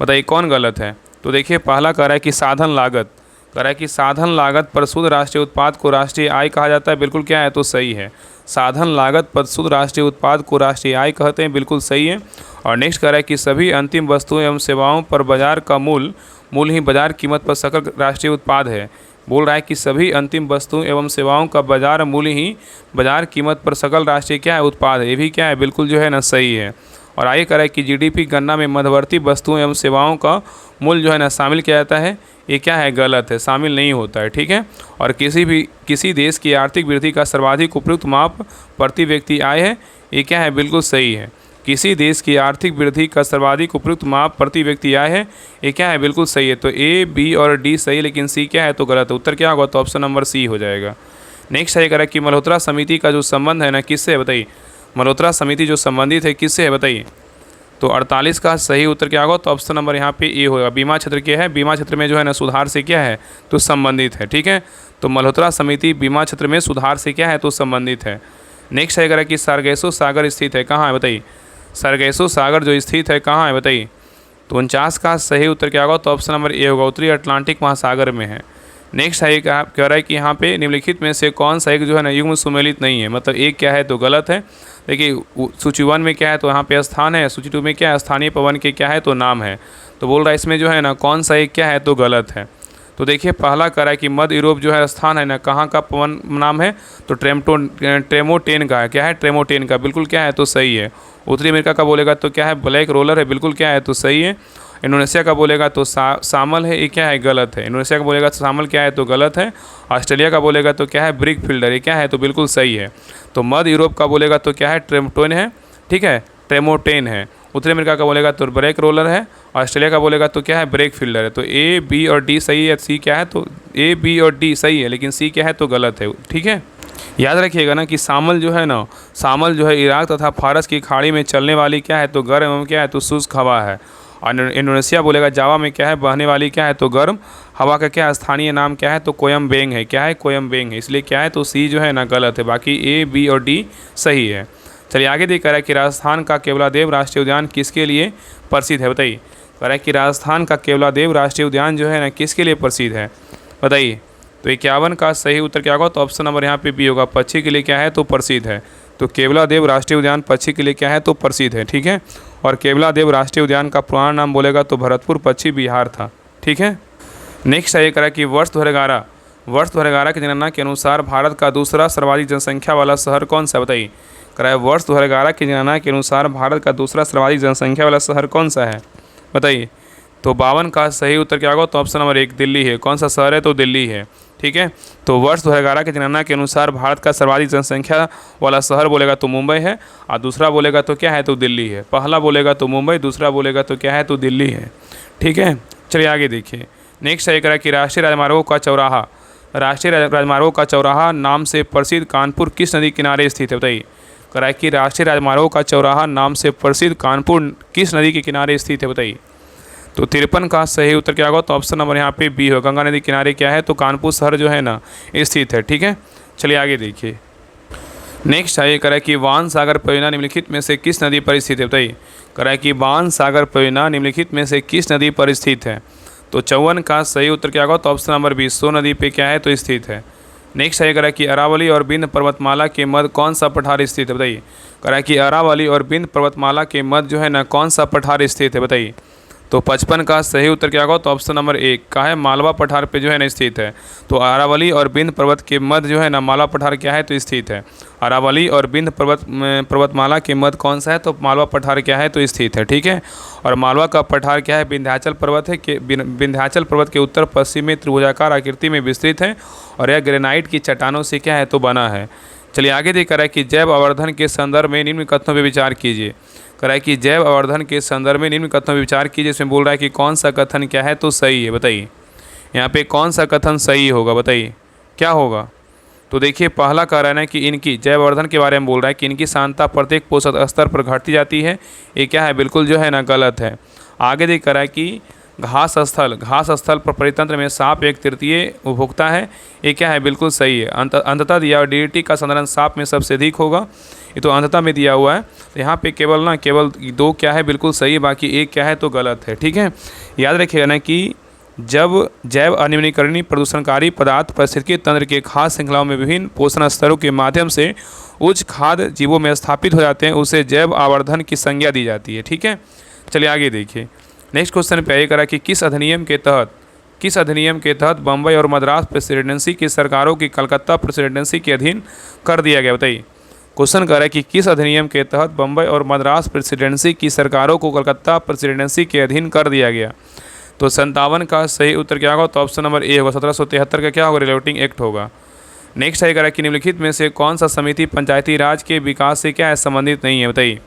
बताइए कौन गलत है। तो देखिए पहला कह रहा है कि साधन लागत, कह रहा है कि साधन लागत पर शुद्ध राष्ट्रीय उत्पाद को राष्ट्रीय आय कहा जाता है, बिल्कुल क्या है, तो सही है। साधन लागत पर शुद्ध राष्ट्रीय उत्पाद को राष्ट्रीय आय कहते हैं, बिल्कुल सही है। और नेक्स्ट कह रहा है कि सभी अंतिम वस्तुओं एवं सेवाओं पर बाजार का मूल ही बाजार कीमत पर सकल राष्ट्रीय उत्पाद है। बोल रहा है कि सभी अंतिम वस्तुओं एवं सेवाओं का बाजार मूल्य ही बाजार कीमत पर सकल राष्ट्रीय क्या है, उत्पाद है। ये भी क्या है, बिल्कुल जो है ना सही है। और आगे कह रहा है कि जीडीपी गणना में मध्यवर्ती वस्तुओं एवं सेवाओं का मूल्य जो है ना शामिल किया जाता है, ये क्या है, गलत है, शामिल नहीं होता है। ठीक है, और किसी देश की आर्थिक वृद्धि का सर्वाधिक उपयुक्त माप प्रति व्यक्ति आय है, ये क्या है, बिल्कुल सही है। किसी देश की आर्थिक वृद्धि का सर्वाधिक उपयुक्त माप प्रति व्यक्ति आय है, ये क्या है, बिल्कुल सही है। तो ए, बी और डी सही, लेकिन सी क्या है, तो गलत है। उत्तर क्या होगा, तो ऑप्शन नंबर सी हो जाएगा। नेक्स्ट है कह रहा है कि मल्होत्रा समिति का जो संबंध है ना किससे है, बताइए। मल्होत्रा समिति जो संबंधित है किससे है, बताइए। तो 48 का सही उत्तर क्या होगा, तो ऑप्शन नंबर यहाँ पे ए होगा। बीमा क्षेत्र क्या है, बीमा क्षेत्र में जो है ना सुधार से क्या है, तो संबंधित है। ठीक है, तो मल्होत्रा समिति बीमा क्षेत्र में सुधार से क्या है, तो संबंधित है। नेक्स्ट है कह रहा है कि सारगैसो सागर स्थित है, कहाँ है, बताइए। सारगैसो सागर जो स्थित है कहाँ है, बताइए। तो 49 का सही उत्तर क्या होगा, तो ऑप्शन नंबर ए होगा, उत्तरी अटलांटिक महासागर में है। नेक्स्ट है कह रहा है कि यहाँ पे निम्नलिखित में से कौन सा एक जो है ना युग्म सुमेलित नहीं है, मतलब एक क्या है, तो गलत है। देखिए सूची 1 में क्या है, तो यहाँ पे स्थान है, सूची 2 में क्या है, स्थानीय पवन के क्या है, तो नाम है। तो बोल रहा है इसमें जो है ना कौन सा एक क्या है, तो गलत है। तो देखिए पहला कह रहा है कि मध्य यूरोप जो है स्थान है ना, कहाँ का पवन नाम है, तो ट्रेमोटेन का है। क्या है, ट्रेमोटेन का, बिल्कुल क्या है, तो सही है। उत्तरी अमेरिका का बोलेगा तो क्या है, ब्लैक रोलर है, बिल्कुल क्या है, तो सही है। इंडोनेशिया का बोलेगा तो सामल है, ये क्या है, गलत है। इंडोनेशिया का बोलेगा तो सामल क्या है, तो गलत है। ऑस्ट्रेलिया का बोलेगा तो क्या है, ब्रिक फिल्डर, ये क्या है, तो बिल्कुल सही है। तो मध्य यूरोप का बोलेगा तो क्या है, ट्रेमोटेन है। ठीक है, ट्रेमोटेन है। उत्तरी अमेरिका का बोलेगा तो ब्रेक रोलर है। ऑस्ट्रेलिया का बोलेगा तो क्या है, ब्रेक फिल्डर है। तो ए, बी और डी सही है, सी क्या है, तो ए, बी और डी सही है, लेकिन सी क्या है, तो गलत है। ठीक है, याद रखिएगा ना कि सामल जो है ना, सामल जो है इराक तथा फारस की खाड़ी में चलने वाली क्या है, तो गर्म एवं क्या है, तो शुष्क हवा है। और इंडोनेशिया बोलेगा जावा में क्या है, बहने वाली क्या है, तो गर्म हवा का क्या स्थानीय नाम क्या है, तो कोयम्बेंग है। क्या है, कोयम्बेंग है, इसलिए क्या है, तो सी जो है ना गलत है। बाकी ए, बी और डी सही है। चलिए आगे देख रहा है कि राजस्थान का केवलादेव राष्ट्रीय उद्यान किसके लिए प्रसिद्ध है, बताइए। कह रहा है कि राजस्थान का केवलादेव राष्ट्रीय उद्यान जो है ना किसके लिए प्रसिद्ध है, बताइए। तो 51 का सही उत्तर क्या होगा, तो ऑप्शन नंबर यहाँ पे बी होगा, पक्षी के लिए क्या है, तो प्रसिद्ध है। तो केवलादेव राष्ट्रीय उद्यान पक्षी के लिए क्या है, तो प्रसिद्ध है। ठीक है, और केवलादेव राष्ट्रीय उद्यान का पुराना नाम बोलेगा तो भरतपुर पश्चिम बिहार था। ठीक है, नेक्स्ट है करा कि वर्ष 2011 की जनगणना के अनुसार भारत का दूसरा सर्वाधिक जनसंख्या वाला शहर कौन सा, बताइए। करा है वर्ष 2011 की जनगणना के अनुसार भारत का दूसरा सर्वाधिक जनसंख्या वाला शहर कौन सा है, बताइए। तो 52 का सही उत्तर क्या होगा, तो ऑप्शन नंबर 1 दिल्ली है। कौन सा शहर है, तो दिल्ली है। ठीक है, तो वर्ष 2011 की जनगणना के अनुसार भारत का सर्वाधिक जनसंख्या वाला शहर बोलेगा तो मुंबई है, और दूसरा बोलेगा तो क्या है, तो दिल्ली है। पहला बोलेगा तो मुंबई, दूसरा बोलेगा तो क्या है, तो दिल्ली है। ठीक है, चलिए आगे देखिए। नेक्स्ट है करा कि राष्ट्रीय राजमार्गों का चौराहा नाम से प्रसिद्ध कानपुर किस नदी किनारे स्थित है, बताइए। करा कि राष्ट्रीय राजमार्गों का चौराहा नाम से प्रसिद्ध कानपुर किस नदी के किनारे स्थित है, बताइए। तो 53 का सही उत्तर क्या होगा, तो ऑप्शन नंबर यहाँ पे बी हो, गंगा नदी किनारे क्या है, तो कानपुर शहर जो है ना स्थित है। ठीक है, चलिए आगे देखिए। नेक्स्ट है करा कि बाण सागर परियोजना निम्नलिखित में से किस नदी पर स्थित है, बताइए। करा कि बाण सागर परियोजना निम्नलिखित में से किस नदी पर स्थित है। तो 54 का सही उत्तर क्या होगा, तो ऑप्शन नंबर बी, सो नदी पे क्या है, तो स्थित है। नेक्स्ट है करा कि अरावली और बिंद पर्वतमाला के मध्य कौन सा पठार स्थित है, बताइए। करा कि अरावली और बिंद पर्वतमाला के मध्य जो है ना कौन सा पठार स्थित है, बताइए। तो 55 का सही उत्तर क्या होगा, तो ऑप्शन नंबर 1 का है, मालवा पठार पे जो है ना स्थित है। तो अरावली और बिंद पर्वत के मध्य जो है ना मालवा पठार क्या है, तो स्थित है। अरावली और बिंद पर्वतमाला के मध्य कौन सा है, तो मालवा पठार क्या है, तो स्थित है। ठीक है, और मालवा का पठार क्या है, विंध्याचल पर्वत है कि विंध्याचल पर्वत के उत्तर पश्चिम में त्रिभुजाकार आकृति में विस्तृत है, और यह ग्रेनाइट की चट्टानों से क्या है, तो बना है। चलिए आगे देख रहा है कि जैव आवर्धन के संदर्भ में निम्न कथनों पर विचार कीजिए। कह रहा है कि जैव आवर्धन के संदर्भ में निम्न कथनों पर विचार कीजिए। इसमें बोल रहा है कि कौन सा कथन क्या है, तो सही है, बताइए। यहाँ पे कौन सा कथन सही होगा बताइए, क्या होगा? तो देखिए पहला कह रहा है ना कि इनकी जयवर्धन के बारे में बोल रहा है कि इनकी सांद्रता प्रत्येक पोषक स्तर पर घटती जाती है, ये क्या है, बिल्कुल जो है ना गलत है। आगे देख कर रहा है कि घास स्थल पर परितंत्र में सांप एक तृतीय उपभोक्ता है, ये क्या है, बिल्कुल सही है। अंततः दिया हुआ डीडीटी का संधारण सांप में सबसे अधिक होगा, ये तो अंततः में दिया हुआ है। तो यहाँ पे केवल दो क्या है, बिल्कुल सही है, बाकी एक क्या है तो गलत है। ठीक है, याद रखिएगा ना कि जब जैव अनियमितीकरणीय प्रदूषणकारी पदार्थ पारिस्थितिकी तंत्र के खाद्य श्रृंखलाओं में विभिन्न पोषण स्तरों के माध्यम से उच्च खाद्य जीवों में स्थापित हो जाते हैं, उसे जैव आवर्धन की संज्ञा दी जाती है। ठीक है, चलिए आगे देखिए। नेक्स्ट क्वेश्चन पे करा कि किस अधिनियम के तहत बम्बई और मद्रास प्रेसिडेंसी की सरकारों की कलकत्ता प्रेसिडेंसी के अधीन कर दिया गया, बताइए। क्वेश्चन कर रहा है कि किस अधिनियम के तहत बम्बई और मद्रास प्रेसिडेंसी की सरकारों को कलकत्ता प्रेसिडेंसी के अधीन कर दिया गया? तो 57 का सही उत्तर क्या होगा? तो ऑप्शन नंबर ए होगा। 1773 का क्या होगा? रिलेटिंग एक्ट होगा। नेक्स्ट है करा कि निम्नलिखित में से कौन सा समिति पंचायती राज के विकास से क्या है, संबंधित नहीं है, बताइए।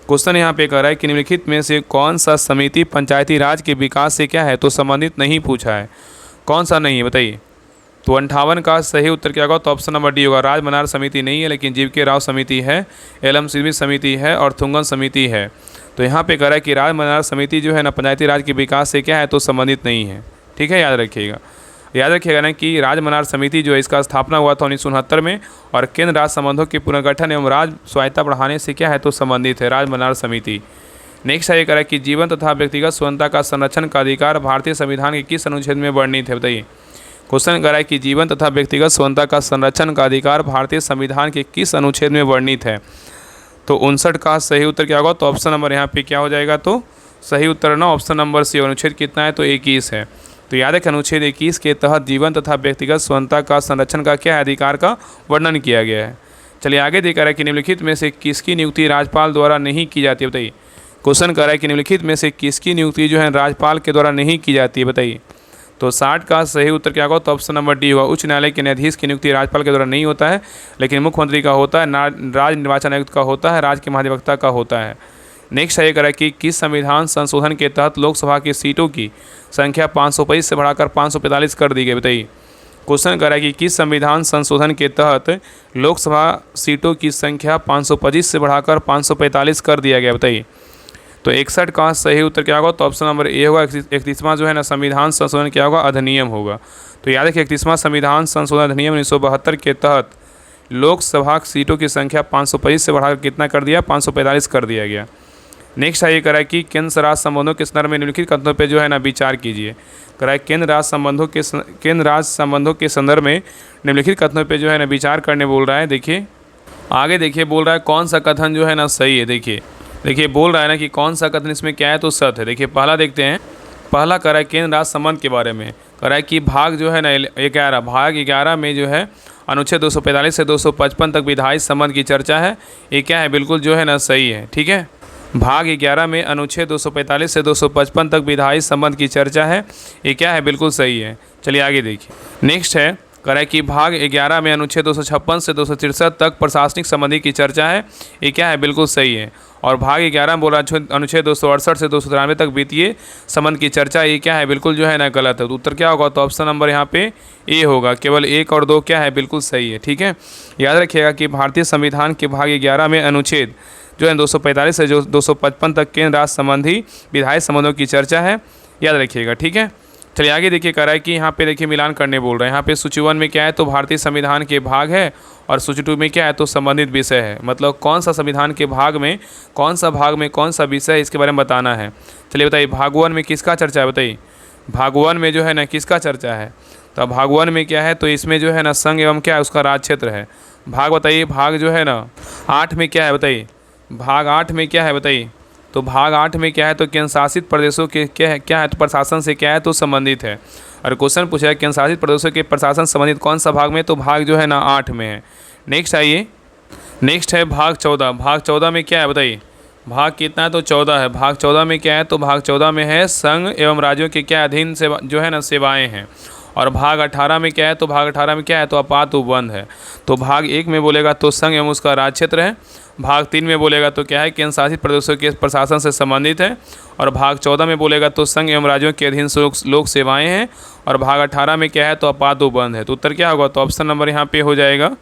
क्वेश्चन यहाँ पे कह रहा है कि निम्नलिखित में से कौन सा समिति पंचायती राज के विकास से क्या है तो संबंधित नहीं पूछा है, कौन सा नहीं है बताइए। तो 58 का सही उत्तर क्या होगा? तो ऑप्शन नंबर डी होगा। राजमनार समिति नहीं है, लेकिन जीव के राव समिति है, एलएम स्मिथ समिति है और थुंगन समिति है। तो यहाँ पे कह रहा है कि राजमनार समिति जो है ना पंचायती राज के विकास से क्या है तो संबंधित नहीं है। ठीक है, याद रखिएगा ना कि राजमनार समिति जो है इसका स्थापना हुआ था 1969 में और केंद्र राज्य संबंधों के पुनर्गठन एवं राज्य स्वायत्ता बढ़ाने से क्या है तो संबंधित है राजमनार समिति। नेक्स्ट है ये कह रहा है कि जीवन तथा व्यक्तिगत स्वतंत्रता का संरक्षण का अधिकार भारतीय संविधान के किस अनुच्छेद में वर्णित है, बताइए। क्वेश्चन कह रहा है कि जीवन तथा व्यक्तिगत स्वतंत्रता का संरक्षण का अधिकार भारतीय संविधान के किस अनुच्छेद में वर्णित है? तो 59 का सही उत्तर क्या होगा? तो ऑप्शन नंबर यहाँ पे क्या हो जाएगा? तो सही उत्तर ना ऑप्शन नंबर सी। अनुच्छेद कितना है? तो 21 है। तो याद है कि अनुच्छेद 21 के तहत जीवन तथा व्यक्तिगत स्वतंत्रता का संरक्षण का क्या है, अधिकार का वर्णन किया गया है। चलिए आगे देखा रहा है कि निम्नलिखित में से किसकी नियुक्ति राज्यपाल द्वारा नहीं की जाती है, बताइए। क्वेश्चन कर रहा है कि निम्नलिखित में से किसकी नियुक्ति जो है राज्यपाल के द्वारा नहीं की जाती है, बताइए। तो 60 का सही उत्तर क्या होगा? तो ऑप्शन नंबर डी होगा। उच्च न्यायालय के न्यायाधीश की नियुक्ति राज्यपाल के द्वारा नहीं होता है, लेकिन मुख्यमंत्री का होता है, राज्य निर्वाचन आयुक्त का होता है, राज्य के महाधिवक्ता का होता है। नेक्स्ट है करा कि किस संविधान संशोधन के तहत लोकसभा की सीटों की संख्या 525 से बढ़ाकर 545 कर दी गई, बताइए। क्वेश्चन करा कि किस संविधान संशोधन के तहत लोकसभा सीटों की संख्या 525 से बढ़ाकर 545 कर दिया गया, बताइए। तो 61 का सही उत्तर क्या होगा? तो ऑप्शन नंबर ए होगा। 31वां जो है ना संविधान संशोधन क्या होगा? अधिनियम होगा। तो याद रखिए 31वां संविधान संशोधन अधिनियम 1972 के तहत लोकसभा सीटों की संख्या 525 से बढ़ाकर कितना कर दिया? 545 कर दिया गया। नेक्स्ट है ये करा कि केंद्र राज्य संबंधों के संदर्भ में निम्नलिखित कथनों पे जो है ना विचार कीजिए। करा केंद्र राज्य संबंधों के संदर्भ में निम्नलिखित कथनों पे जो है ना विचार करने बोल रहा है। देखिए आगे देखिए बोल रहा है कौन सा कथन जो है ना सही है। देखिए बोल रहा है ना कि कौन सा कथन इसमें क्या है तो सत्य है। देखिए पहला देखते हैं। पहला कह रहा है केंद्र राज्य संबंध के बारे में, कह रहा है कि भाग जो है ना 11 भाग 11 में जो है अनुच्छेद 245 से 255 तक विधायी संबंध की चर्चा है। ये क्या है? बिल्कुल जो है ना सही है। ठीक है, भाग 11 में अनुच्छेद 245 से 255 तक विधायी संबंध की चर्चा है, ये क्या है? बिल्कुल सही है। चलिए आगे देखिए। नेक्स्ट है कह रहा है कि भाग 11 में अनुच्छेद 256 से 263 तक प्रशासनिक संबंधी की चर्चा है, ये क्या है? बिल्कुल सही है। और भाग 11 में बोला अनुच्छेद 268 से 293 तक वित्तीय संबंध की चर्चा, ये क्या है? बिल्कुल जो है ना गलत है। तो उत्तर क्या होगा? तो ऑप्शन नंबर यहाँ पे ए होगा। केवल 1 और 2 क्या है? बिल्कुल सही है। ठीक है, याद रखिएगा कि भारतीय संविधान के भाग 11 में अनुच्छेद जो है 245 से जो 255 तक केंद्र राज्य संबंधी विधायी संबंधों की चर्चा है, याद रखिएगा। ठीक है, चलिए आगे देखिए कह रहा है कि यहाँ पे देखिए मिलान करने बोल रहे हैं। यहाँ पे सूची 1 में क्या है तो भारतीय संविधान के भाग है और सूची 2 में क्या है तो संबंधित विषय है। मतलब कौन सा संविधान के भाग में कौन सा विषय है इसके बारे में बताना है। चलिए बताइए भाग 1 में किसका चर्चा है, बताइए। भाग 1 में जो है ना किसका चर्चा है? तो भाग 1 में क्या है तो इसमें जो है ना संघ एवं क्या है उसका राज क्षेत्र है। भाग बताइए भाग जो है ना 8 में क्या है, बताइए। भाग 8 में क्या है, बताइए। तो भाग 8 में क्या है तो केंद्र शासित प्रदेशों के क्या है तो प्रशासन से क्या है तो संबंधित है। और क्वेश्चन पूछा है केंद्र शासित प्रदेशों के प्रशासन संबंधित कौन सा भाग में, तो भाग जो है ना 8 में है। नेक्स्ट आइए, नेक्स्ट है भाग 14। भाग 14 में क्या है, बताइए। भाग कितना है तो 14 है। भाग 14 में क्या है तो भाग 14 में है संघ एवं राज्यों के क्या अधीन सेवा जो है ना सेवाएं हैं। और भाग 18 में क्या है, तो भाग 18 में क्या है, तो अपात उपबंध है। तो भाग 1 में बोलेगा तो संघ एवं उसका राज्य क्षेत्र है। भाग 3 में बोलेगा तो क्या है, केंद्र शासित प्रदेशों के प्रशासन से संबंधित है। और भाग 14 में बोलेगा तो संघ एवं राज्यों के अधीन लोक सेवाएं हैं। और भाग 18 में क्या है, तो अपात उपबंध है। तो उत्तर क्या होगा, तो ऑप्शन नंबर यहाँ पे हो जाएगा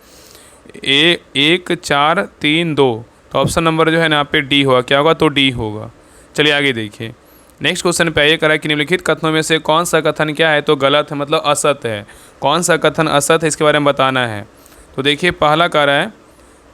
1 4 3 2। तो ऑप्शन नंबर जो है ना यहाँ पे डी होगा। क्या होगा, तो डी होगा। चलिए आगे देखिए। नेक्स्ट क्वेश्चन पे ये करा कि निम्नलिखित कथनों में से कौन सा कथन क्या है, तो गलत है, मतलब असत्य है। कौन सा कथन असत्य है, इसके बारे में बताना है। तो देखिए पहला कह रहा है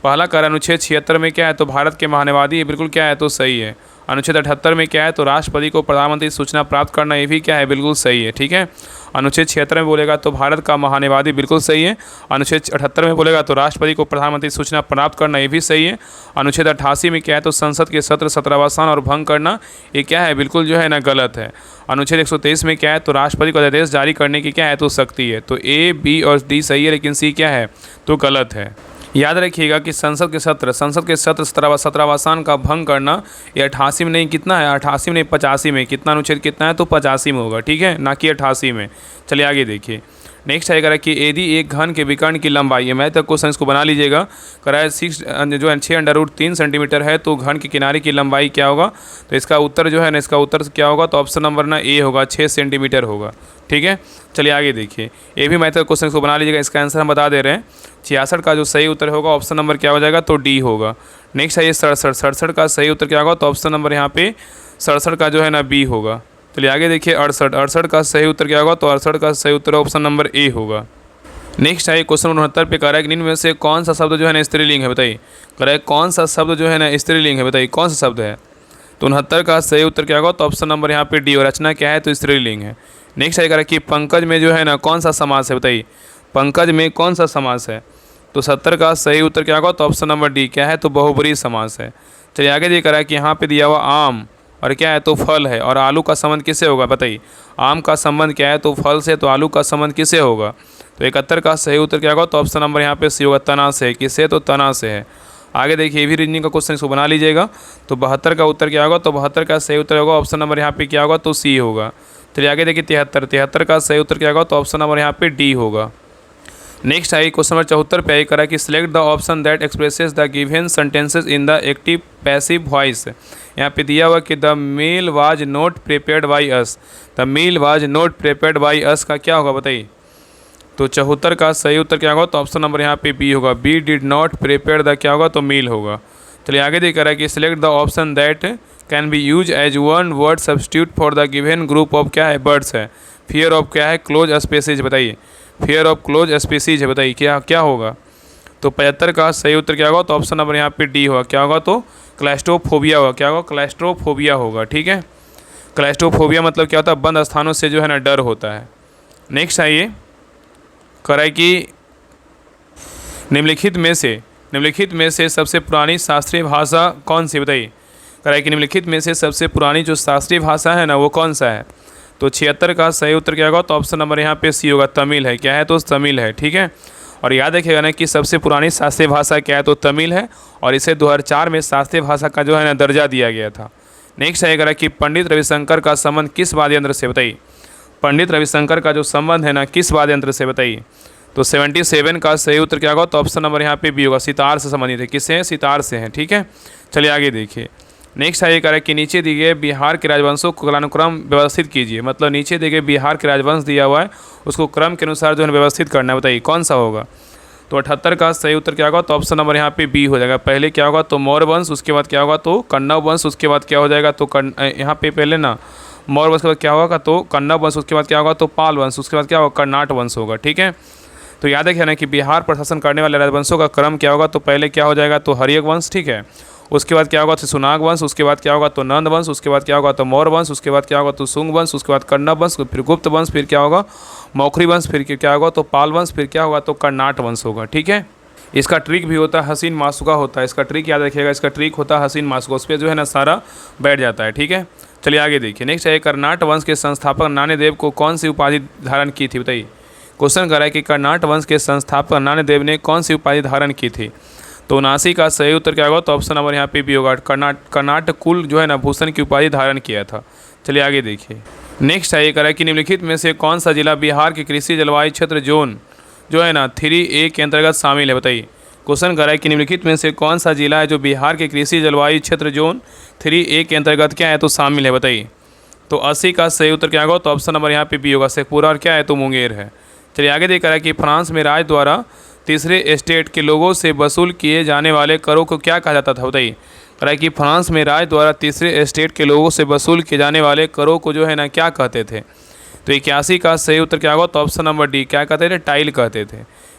अनुच्छेद 76 में क्या है, तो भारत के महान्यवादी बिल्कुल क्या है, तो सही है। अनुच्छेद 78 में क्या है, तो राष्ट्रपति को प्रधानमंत्री सूचना प्राप्त करना, ये भी क्या है, बिल्कुल सही है। ठीक है, अनुच्छेद 76 में बोलेगा तो भारत का महान्यवादी बिल्कुल सही है। अनुच्छेद 78 में बोलेगा तो राष्ट्रपति को प्रधानमंत्री सूचना प्राप्त करना, ये भी सही है। अनुच्छेद 88 में क्या है, तो संसद के सत्र सत्रावसान और भंग करना, ये क्या है, बिल्कुल जो है ना गलत है। अनुच्छेद 123 में क्या है, तो राष्ट्रपति को आदेश जारी करने की क्या है, तो शक्ति है। तो ए, बी और डी सही है, लेकिन सी क्या है, तो गलत है। याद रखिएगा कि संसद के सत्र सत्रावसान का भंग करना, ये 88 में नहीं, कितना है, 88 में नहीं 85 में, कितना अनुच्छेद कितना है, तो 85 में होगा। ठीक है, ना कि 88 में। चलिए आगे देखिए। नेक्स्ट आएगा कि यदि एक घन के विकर्ण की लंबाई, ये मैथ क्वेश्चन इसको बना लीजिएगा, कराया 6 सेंटीमीटर है, तो घन के किनारे की लंबाई क्या होगा, तो इसका उत्तर जो है ना, इसका उत्तर क्या होगा, तो ऑप्शन नंबर ना ए होगा, 6 सेंटीमीटर होगा। ठीक है, चलिए आगे देखिए। ये भी मैथ क्वेश्चन इसको बना लीजिएगा, इसका आंसर हम बता दे रहे हैं। 66 का जो सही उत्तर होगा ऑप्शन नंबर क्या हो जाएगा, तो डी होगा। नेक्स्ट है ये 67 का सही उत्तर क्या होगा, तो ऑप्शन नंबर यहाँ पे 67 का जो है ना बी होगा। चलिए आगे देखिए। 68 का सही उत्तर क्या होगा, तो 68 का सही उत्तर ऑप्शन नंबर ए होगा। नेक्स्ट है क्वेश्चन 69 पे कह रहा है कि निम्न में से कौन सा शब्द जो है ना स्त्रीलिंग है, बताइए। कह रहा है कौन सा शब्द जो है ना स्त्रीलिंग है, बताइए कौन सा शब्द है। तो 69 का सही उत्तर क्या होगा, तो ऑप्शन नंबर यहाँ पे डी। और रचना क्या है, तो स्त्रीलिंग है। नेक्स्ट है कह रहा है कि पंकज में जो है ना कौन सा समास है, बताइए पंकज में कौन सा समास है। तो 70 का सही उत्तर क्या होगा, तो ऑप्शन नंबर डी क्या है, तो बहुब्रीहि समास है। चलिए आगे ये कह रहा है कि यहाँ पे दिया हुआ आम और क्या है, तो फल है, और आलू का संबंध किससे होगा, बताइए। आम का संबंध क्या है, तो फल से, तो आलू का संबंध किससे होगा। तो 71 का सही उत्तर क्या होगा, तो ऑप्शन नंबर यहाँ पे सी होगा, तना से। किससे, तो तना से है। आगे देखिए, ये भी रीजनिंग का क्वेश्चन इसको बना लीजिएगा। तो 72 का उत्तर क्या होगा, तो 72 का सही उत्तर होगा ऑप्शन नंबर यहाँ पे क्या होगा, तो सी होगा। चलिए आगे देखिए 73 का सही उत्तर क्या होगा, तो ऑप्शन नंबर यहाँ पे डी होगा। नेक्स्ट है क्वेश्चन नंबर 74 पे करा कि select the option that expresses the given sentences in the active passive voice. यहाँ पे दिया हुआ कि the meal was not prepared by us. The meal was not prepared by us का क्या होगा, बताइए। तो 74 का सही उत्तर क्या होगा, तो ऑप्शन नंबर यहाँ पे बी होगा। B did not prepare the क्या होगा, तो मील होगा। चलिए आगे देख रहा है कि select the option that can be use as one word substitute for the given group of क्या है, बर्ड्स है। फियर ऑफ क्या है, क्लोज स्पेसीज, बताइए। फियर ऑफ क्लोज स्पेसीज है, बताइए क्या क्या होगा। तो 75 का सही उत्तर क्या होगा, तो ऑप्शन नंबर यहाँ पे डी होगा। क्या होगा, तो क्लैस्ट्रोफोबिया होगा। क्या होगा, क्लैस्ट्रोफोबिया होगा। ठीक है, क्लैस्ट्रोफोबिया मतलब क्या होता है, बंद स्थानों से जो है ना डर होता है। नेक्स्ट आइए कराए कि निम्नलिखित में से सबसे पुरानी शास्त्रीय भाषा कौन सी, बताइए। कराए कि निम्नलिखित में से सबसे पुरानी जो शास्त्रीय भाषा है ना, वो कौन सा है। तो 76 का सही उत्तर क्या होगा, तो ऑप्शन नंबर यहाँ पे सी होगा, तमिल है। क्या है, तो तमिल है। ठीक है, और याद रखिएगा ना कि सबसे पुरानी शास्त्रीय भाषा क्या है, तो तमिल है। और इसे 2004 में शास्त्रीय भाषा का जो है ना दर्जा दिया गया था। नेक्स्ट है कि पंडित रविशंकर का संबंध किस वाद्य यंत्र से, बताइए। पंडित रविशंकर का जो संबंध है ना किस वाद्य यंत्र से, बताइए। तो 77 का सही उत्तर क्या होगा, तो ऑप्शन नंबर यहाँ पे बी होगा, सितार से संबंधित है। किससे है, सितार से है। ठीक है, चलिए आगे देखिए। नेक्स्ट है ये कह रहा है कि नीचे दिए गए बिहार के राजवंशों को कालानुक्रम व्यवस्थित कीजिए। मतलब नीचे दिए गए बिहार के राजवंश दिया हुआ है, उसको क्रम के अनुसार जो है व्यवस्थित करना है, बताइए कौन सा होगा। तो 78 का सही उत्तर क्या होगा, तो ऑप्शन नंबर यहाँ पे बी हो जाएगा। पहले क्या होगा, तो मौर्य वंश, उसके बाद क्या होगा, तो कण्व वंश, उसके बाद क्या हो जाएगा, तो यहाँ पे पहले ना मौर्य वंश के बाद क्या होगा, तो कण्व वंश, उसके बाद क्या होगा, तो पाल वंश, उसके बाद क्या होगा, कर्नाट वंश होगा। ठीक है, तो याद रखिए ना कि बिहार प्रशासन करने वाले राजवंशों का क्रम क्या होगा, तो पहले क्या हो जाएगा, तो हर्यक वंश। ठीक है, उसके बाद क्या होगा, तो सुनाग वंश, उसके बाद क्या होगा, तो नंद वंश, उसके बाद क्या होगा, तो मौर्य वंश, उसके बाद क्या होगा, तो शुंग वंश, उसके बाद कण्व वंश, फिर गुप्त वंश, फिर क्या होगा, मौखरी वंश, फिर क्या होगा, तो पाल वंश, फिर क्या होगा, तो कर्नाट वंश होगा। ठीक है, इसका ट्रिक भी होता है, हसीन मासुका होता है। इसका ट्रिक याद रखिएगा, इसका ट्रिक होता है हसीन मासुका, उस पर जो है ना सारा बैठ जाता है। ठीक है, चलिए आगे देखिए। नेक्स्ट है कर्नाट वंश के संस्थापक नान्यदेव को कौन सी उपाधि धारण की थी, बताइए। क्वेश्चन कर रहा है कि कर्नाट वंश के संस्थापक नान्यदेव ने कौन सी उपाधि धारण की थी। तो 79 का सही उत्तर क्या होगा, तो ऑप्शन नंबर यहाँ पे भी होगा। कर्नाट कुल जो है ना भूषण की उपाधि धारण किया था। चलिए आगे देखिए। नेक्स्ट है ये करा कि निम्नलिखित में से कौन सा जिला बिहार के कृषि जलवायु क्षेत्र जोन जो है ना 3A के अंतर्गत शामिल है, बताइए। क्वेश्चन करा है कि निम्नलिखित में से कौन सा जिला है जो बिहार के कृषि जलवायु क्षेत्र जोन 3A के अंतर्गत क्या है तो शामिल है, बताइए। तो 80 का सही उत्तर क्या होगा, तो ऑप्शन नंबर यहाँ पे बी होगा, शेखपुरा, और क्या है तो मुंगेर है। चलिए आगे देख रहा है कि फ्रांस में राज द्वारा तीसरे स्टेट के लोगों से वसूल किए जाने वाले करों को क्या कहा जाता था, बताइए। कह रहा है कि फ्रांस में राज द्वारा तीसरे स्टेट के लोगों से वसूल किए जाने वाले करों को जो है ना क्या कहते थे। तो 81 का सही उत्तर क्या होगा, तो ऑप्शन नंबर डी, क्या कहते थे, टाइल कहते थे।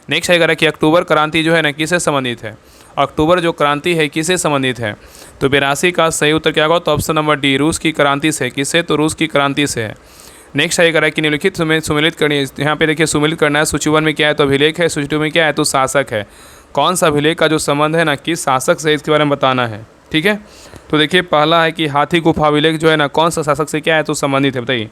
नेक्स्ट है कह रहा है कि अक्टूबर क्रांति जो है ना किससे संबंधित है, अक्टूबर जो क्रांति है किससे संबंधित है। तो 82 का सही उत्तर क्या होगा, तो ऑप्शन नंबर डी, रूस की क्रांति से। किससे, तो रूस की क्रांति से है। नेक्स्ट है कह रहा है कि निम्नलिखित सुमेलित करनी, यहाँ पे देखिए सुमेलित करना है। सूची 1 में क्या है तो अभिलेख है, सूची 2 में क्या है तो शासक है। कौन सा अभिलेख का जो संबंध है ना किस शासक से, इसके बारे में बताना है, ठीक है। तो देखिए पहला है कि हाथी गुफा अभिलेख जो है ना कौन सा शासक से क्या है तो संबंधित है, बताइए।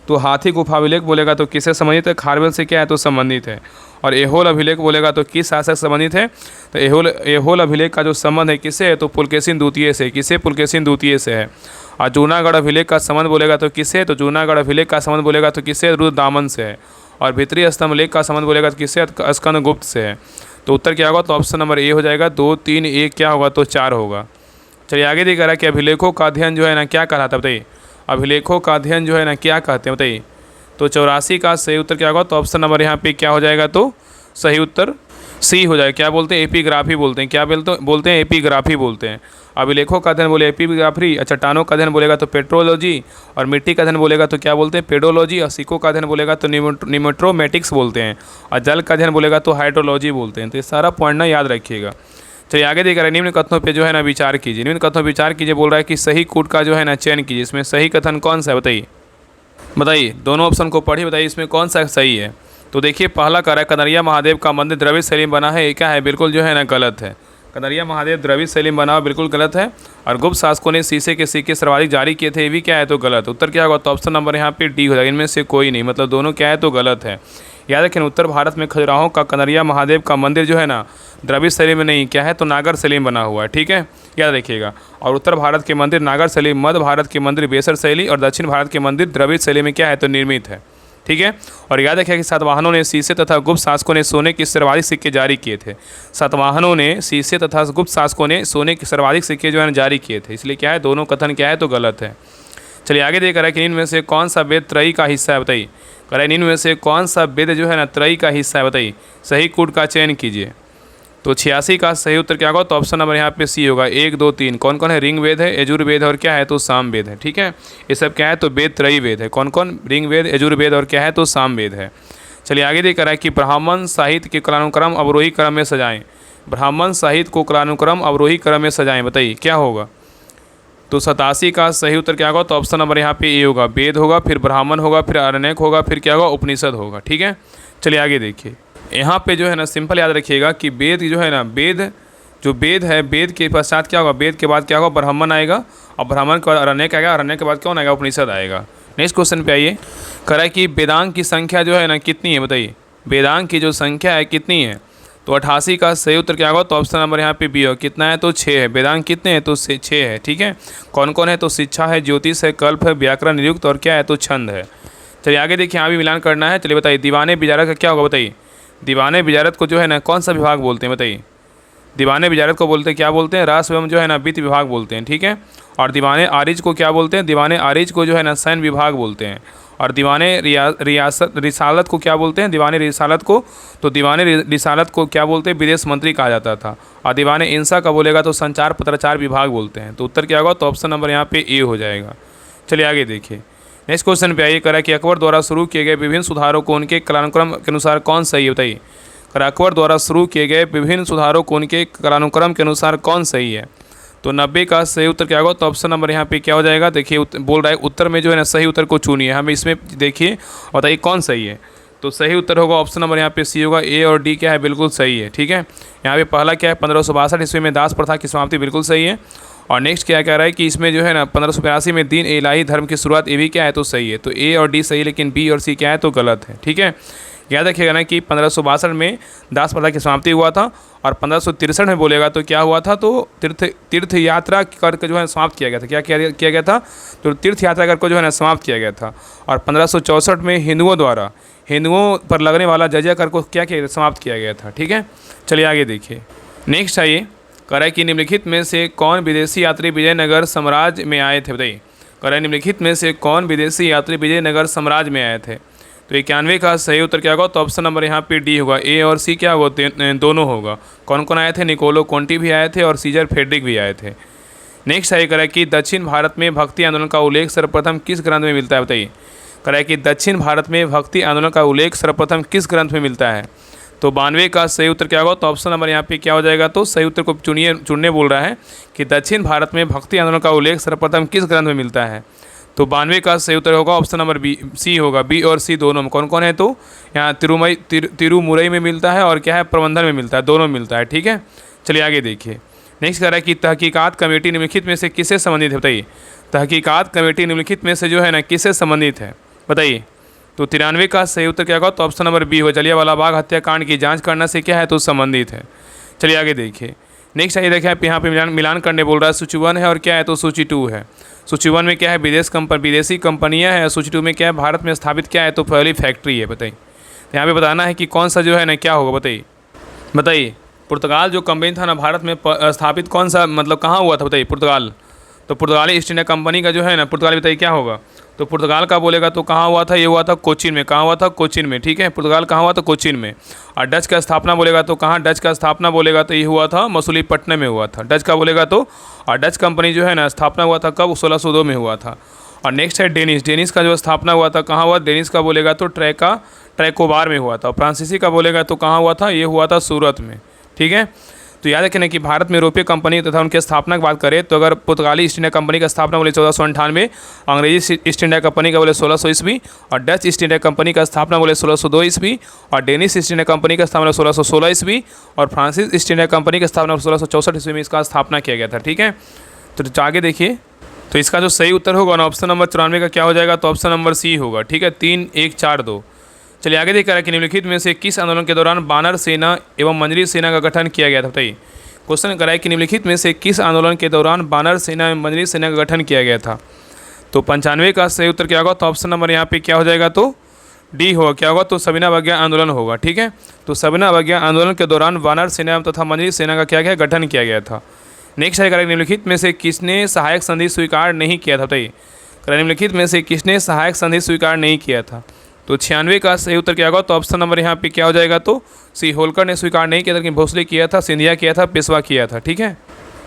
तो हाथी गुफा अभिलेख बोलेगा तो किससे संबंधित है, खारवेल से क्या है तो संबंधित है। और एहोल अभिलेख बोलेगा तो किस शासक संबंधित है, तो एहोल अभिलेख का जो संबंध है किससे है तो पुलकेशिन द्वितीय से। किससे, पुलकेशिन द्वितीय से है। और जूनागढ़ अभिलेख का संबंध बोलेगा तो किससे, तो जूनागढ़ अभिलेख का संबंध बोलेगा तो किससे, रुद्रदामन से है। और भीतरी स्तंभ लेख का संबंध बोलेगा तो किससे, स्कंदगुप्त से है। तो उत्तर क्या होगा, तो ऑप्शन नंबर ए हो जाएगा। 2, 3, 1 क्या होगा तो 4 होगा। चलिए आगे दिखा रहा है कि अभिलेखों का अध्ययन जो है ना क्या कहलाता है, बताइए। अभिलेखों का अध्ययन जो है ना क्या कहते हैं, बताइए। तो 84 का सही उत्तर क्या होगा, तो ऑप्शन नंबर यहाँ पे क्या हो जाएगा, तो सही उत्तर सी हो जाएगा। क्या बोलते हैं, एपीग्राफी बोलते हैं। क्या बोलते हैं, एपीग्राफी बोलते हैं। अभिलेखों का अध्ययन बोले एपीग्राफी, चट्टानों का अध्ययन बोलेगा तो पेट्रोलॉजी, और मिट्टी का अध्ययन बोलेगा तो क्या बोलते हैं, पेडोलॉजी, और सिक्कों का अध्ययन बोलेगा तो निमेट्रोमेटिक्स बोलते हैं, और जल का अध्ययन बोलेगा तो हाइड्रोलॉजी बोलते हैं। तो ये सारा पॉइंट ना याद रखिएगा। चलिए आगे देख रहे हैं, निम्न कथनों पे जो है ना विचार कीजिए। निम्न कथनों पर विचार कीजिए बोल रहा है कि सही कूट का जो है ना चयन कीजिए। इसमें सही कथन कौन सा है, बताइए। दोनों ऑप्शन को पढ़िए, बताइए इसमें कौन सा सही है। तो देखिए पहला कह रहा है कनरिया महादेव का मंदिर द्रविड़ शैली में बना है, ये क्या है, बिल्कुल जो है ना गलत है। कनरिया महादेव द्रविड़ शैली में बना हुआ बिल्कुल गलत है। और गुप्त शासकों ने शीशे के सिक्के सर्वाधिक जारी किए थे, ये भी क्या है तो गलत। उत्तर क्या होगा, तो ऑप्शन नंबर यहाँ पे डी हो जाएगा। इनमें से कोई नहीं, मतलब दोनों क्या है तो गलत है। याद रखें, उत्तर भारत में खजुराहो का कनरिया महादेव का मंदिर जो है ना द्रविड़ शैली में नहीं, क्या है तो नागर शैली में बना हुआ है, ठीक है, याद रखिएगा। और उत्तर भारत के मंदिर नागर शैली, मध्य भारत के मंदिर बेसर शैली, और दक्षिण भारत के मंदिर द्रविड़ शैली में क्या है तो निर्मित है, ठीक है। और याद रखिए कि सातवाहनों ने शीशे तथा गुप्त शासकों ने सोने के सर्वाधिक सिक्के जारी किए थे। सातवाहनों ने शीशे तथा गुप्त शासकों ने सोने के सर्वाधिक सिक्के जो है जारी किए थे, इसलिए क्या है दोनों कथन क्या है तो गलत है। चलिए आगे देख रहा है कि इनमें से कौन सा वेद त्रयी का हिस्सा है, बताइए। कह रहे हैं इनमें से कौन सा वेद जो है ना त्रयी का हिस्सा है, बताइए। सही कूट का चयन कीजिए। तो 86 का सही उत्तर क्या होगा, तो ऑप्शन नंबर यहाँ पे सी होगा। 1, 2, 3 कौन कौन है, ऋग वेद है, यजुर्वेद है, और क्या है तो साम वेद है, ठीक है। ये सब क्या है तो वेद त्रयी वेद है। कौन कौन, ऋग वेद, यजुर्वेद, और क्या है तो साम वेद है। चलिए आगे देख रहा है कि ब्राह्मण साहित्य के कालानुक्रम अवरोही क्रम में सजाएं। ब्राह्मण साहित्य को कालानुक्रम अवरोही क्रम में सजाएं, बताइए क्या होगा। तो 87 का सही उत्तर क्या होगा, तो ऑप्शन नंबर यहाँ पे ए होगा। वेद होगा, फिर ब्राह्मण होगा, फिर अरण्यक होगा, फिर क्या होगा उपनिषद होगा, ठीक है। चलिए आगे देखिए, यहाँ पे जो है ना सिंपल याद रखिएगा कि वेद जो है ना, वेद जो वेद है, वेद के पश्चात क्या होगा, वेद के बाद क्या होगा ब्राह्मण आएगा, और ब्राह्मण के बाद अरण्यक आएगा, अरण्यक के बाद कौन आएगा, उपनिषद आएगा। नेक्स्ट क्वेश्चन पे आइए। कह रहा है कि वेदांग की संख्या जो है ना कितनी है, बताइए। वेदांग की जो संख्या है कितनी है, तो 88 का सही उत्तर क्या होगा, तो ऑप्शन नंबर यहाँ पे बी हो। कितना है तो 6 है। वेदांग कितने हैं तो 6 है, ठीक है। कौन कौन है तो शिक्षा है, ज्योतिष है, कल्प है, व्याकरण, निरुक्त, और क्या है तो छंद है। चलिए आगे देखिए, यहाँ भी मिलान करना है। चलिए बताइए, दीवाने बिजारत का क्या होगा, बताइए। दीवाने बिजारत को जो है ना कौन सा विभाग बोलते हैं, बताइए। दीवाने बिजारत को बोलते हैं क्या बोलते हैं, रास एवं जो है ना वित्त विभाग बोलते हैं, ठीक है। और दीवाने आरिज को क्या बोलते हैं, दीवाने आरिज को जो है ना सैन्य विभाग बोलते हैं। और दीवाने रिसालत को क्या बोलते हैं, दीवाने रिसालत को, तो दीवाने रिसालत को क्या बोलते हैं, विदेश मंत्री कहा जाता था। और दीवाने इंसा का बोलेगा तो संचार पत्राचार विभाग बोलते हैं। तो उत्तर क्या होगा, तो ऑप्शन नंबर यहाँ पे ए हो जाएगा। चलिए आगे देखिए, नेक्स्ट क्वेश्चन पे आइए। करा कि अकबर द्वारा शुरू किए गए विभिन्न सुधारों को उनके कालानुक्रम के अनुसार कौन सही है, बताइए। करा अकबर द्वारा शुरू किए गए विभिन्न सुधारों को उनके कालानुक्रम के अनुसार कौन सही है। तो 90 का सही उत्तर क्या होगा, तो ऑप्शन नंबर यहाँ पे क्या हो जाएगा, देखिए बोल रहा है उत्तर में जो है ना सही उत्तर को चुनिए। हमें इसमें देखिए बताइए कौन सही है। तो सही उत्तर होगा ऑप्शन नंबर यहाँ पे सी होगा। ए और डी क्या है, बिल्कुल सही है, ठीक है। यहाँ पे पहला क्या है, 1562 ईस्वी में दास प्रथा की समाप्ति, बिल्कुल सही है। और नेक्स्ट क्या कह रहा है कि इसमें जो है ना 1582 में दीन इलाही धर्म की शुरुआत, ये भी क्या है तो सही है। तो ए और डी सही है, लेकिन बी और सी क्या है तो गलत है, ठीक है। याद रखिएगा ना कि 1562 में दास प्रथा की समाप्ति हुआ था और 1563 में बोलेगा तो क्या हुआ था, तो तीर्थ यात्रा करके जो है समाप्त किया गया था। क्या किया गया था, तो तीर्थ यात्रा करके जो है ना समाप्त किया गया था। और 1564 में हिंदुओं द्वारा हिंदुओं पर लगने वाला जजिया कर को क्या किया समाप्त किया गया था। ठीक है, चलिए आगे देखिए। नेक्स्ट आइए, कह कि निम्नलिखित में से कौन विदेशी यात्री विजयनगर साम्राज्य में आए थे, बताइए। कह रहा है निम्नलिखित में से कौन विदेशी यात्री विजयनगर साम्राज्य में आए थे। तो 91 का सही उत्तर क्या होगा, तो ऑप्शन नंबर यहाँ पे डी होगा। ए और सी क्या होगा, दोनों होगा। कौन कौन आए थे, निकोलो कोंटी भी आए थे और सीजर फ्रेडरिक भी आए थे। नेक्स्ट सही करा कि दक्षिण भारत में भक्ति आंदोलन का उल्लेख सर्वप्रथम किस ग्रंथ में मिलता है, बताइए। करा कि दक्षिण भारत में भक्ति आंदोलन का उल्लेख सर्वप्रथम किस ग्रंथ में मिलता है। तो 92 का सही उत्तर क्या होगा, तो ऑप्शन नंबर यहाँ पे क्या हो जाएगा, तो सही उत्तर को चुनने बोल रहा है कि दक्षिण भारत में भक्ति आंदोलन का उल्लेख सर्वप्रथम किस ग्रंथ में मिलता है। तो 92 का सही उत्तर होगा ऑप्शन नंबर बी, सी होगा। बी और सी दोनों में कौन कौन है, तो यहाँ तिरुमुरई में मिलता है और क्या है, प्रबंधन में मिलता है, दोनों में मिलता है। ठीक है, चलिए आगे देखिए। नेक्स्ट कह रहा है कि तहकीकात कमेटी निम्नलिखित में से किससे संबंधित है, बताइए। तहकीकात कमेटी निम्नलिखित में से जो है ना किससे संबंधित है, बताइए। तो 93 का सही उत्तर क्या होगा, तो ऑप्शन नंबर बी होगा। जलियांवाला बाग हत्याकांड की जांच करने से क्या है, तो संबंधित है। चलिए आगे देखिए। नेक्स्ट आइए देखिए, यहाँ पे मिलान करने बोल रहा है। सूची 1 है और क्या है, तो सूची 2 है। सूची 1 में क्या है, विदेशी कंपनियां हैं। सूची 2 में क्या है, भारत में स्थापित क्या है, तो पहली फैक्ट्री है, बताइए। तो यहाँ पे बताना है कि कौन सा जो है ना क्या होगा, बताइए। पुर्तगाल जो कंपनी था ना भारत में स्थापित कौन सा, मतलब कहाँ हुआ था, बताइए। पुर्तगाल, तो पुर्तगाली ईस्ट इंडिया कंपनी का जो है ना पुर्तगाल, बताइए क्या होगा। तो पुर्तगाल का बोलेगा तो कहाँ हुआ था, ये हुआ था कोचीन में। कहाँ हुआ था, कोचीन में। ठीक है, पुर्तगाल कहाँ हुआ था, कोचीन में। और डच का स्थापना बोलेगा तो कहाँ, डच का स्थापना बोलेगा तो ये हुआ था मसूलीपट्टनम में हुआ था। डच का बोलेगा तो, और डच कंपनी जो है ना स्थापना हुआ था कब, 1602 में हुआ था। और नेक्स्ट है डेनिस का जो स्थापना हुआ था कहाँ हुआ, डेनिस का बोलेगा तो ट्रैकोबार में हुआ था। फ्रांसीसी का बोलेगा तो कहाँ हुआ था, ये हुआ था सूरत में। ठीक है, तो याद रखें कि भारत में यूरोपीय कंपनी तथा उनके स्थापना की बात करें तो अगर पुर्तगाली ईस्ट इंडिया कंपनी का स्थापना बोले 1498, अंग्रेजी ईस्ट इंडिया कंपनी का बोले 1600 ईस्वी, और डच ईस्ट इंडिया कंपनी का स्थापना बोले 1602 ईस्वी, और डेनिस ईस्ट इंडिया कंपनी का स्थापना 1616 ईस्वी, और फ्रांसिस ईस्ट इंडिया कंपनी का स्थापना 1664 ईस्वी में इसका स्थापना किया गया था। ठीक है, तो आगे देखिए। तो इसका जो सही उत्तर होगा ना ऑप्शन नंबर 94 का क्या हो जाएगा, तो ऑप्शन नंबर सी होगा। ठीक है, 3 1 4 2। चलिए आगे देखा कि निम्नलिखित में से किस आंदोलन के दौरान बानर सेना एवं मंजरी सेना का गठन किया गया था, बताइए। क्वेश्चन कराए कि निम्नलिखित में से किस आंदोलन के दौरान बानर सेना एवं मंजरी सेना का गठन किया गया था। तो 95 का सही उत्तर क्या होगा, तो ऑप्शन नंबर यहाँ पे क्या हो जाएगा, तो डी होगा। क्या होगा, तो सविना अवज्ञा आंदोलन होगा। ठीक है, तो सविना अवज्ञा आंदोलन के दौरान बानर सेना तथा मंजरी सेना का क्या गया, गठन किया गया था। नेक्स्ट है करेक्ट, निम्नलिखित में से किसने सहायक संधि स्वीकार नहीं किया था, बताइए। निम्नलिखित में से किसने सहायक संधि स्वीकार नहीं किया था। तो 96 का सही उत्तर क्या होगा, तो ऑप्शन नंबर यहाँ पे क्या हो जाएगा, तो सी होलकर ने स्वीकार नहीं किया था, लेकिन भोसले किया था, सिंधिया किया था, पेशवा किया था। ठीक है,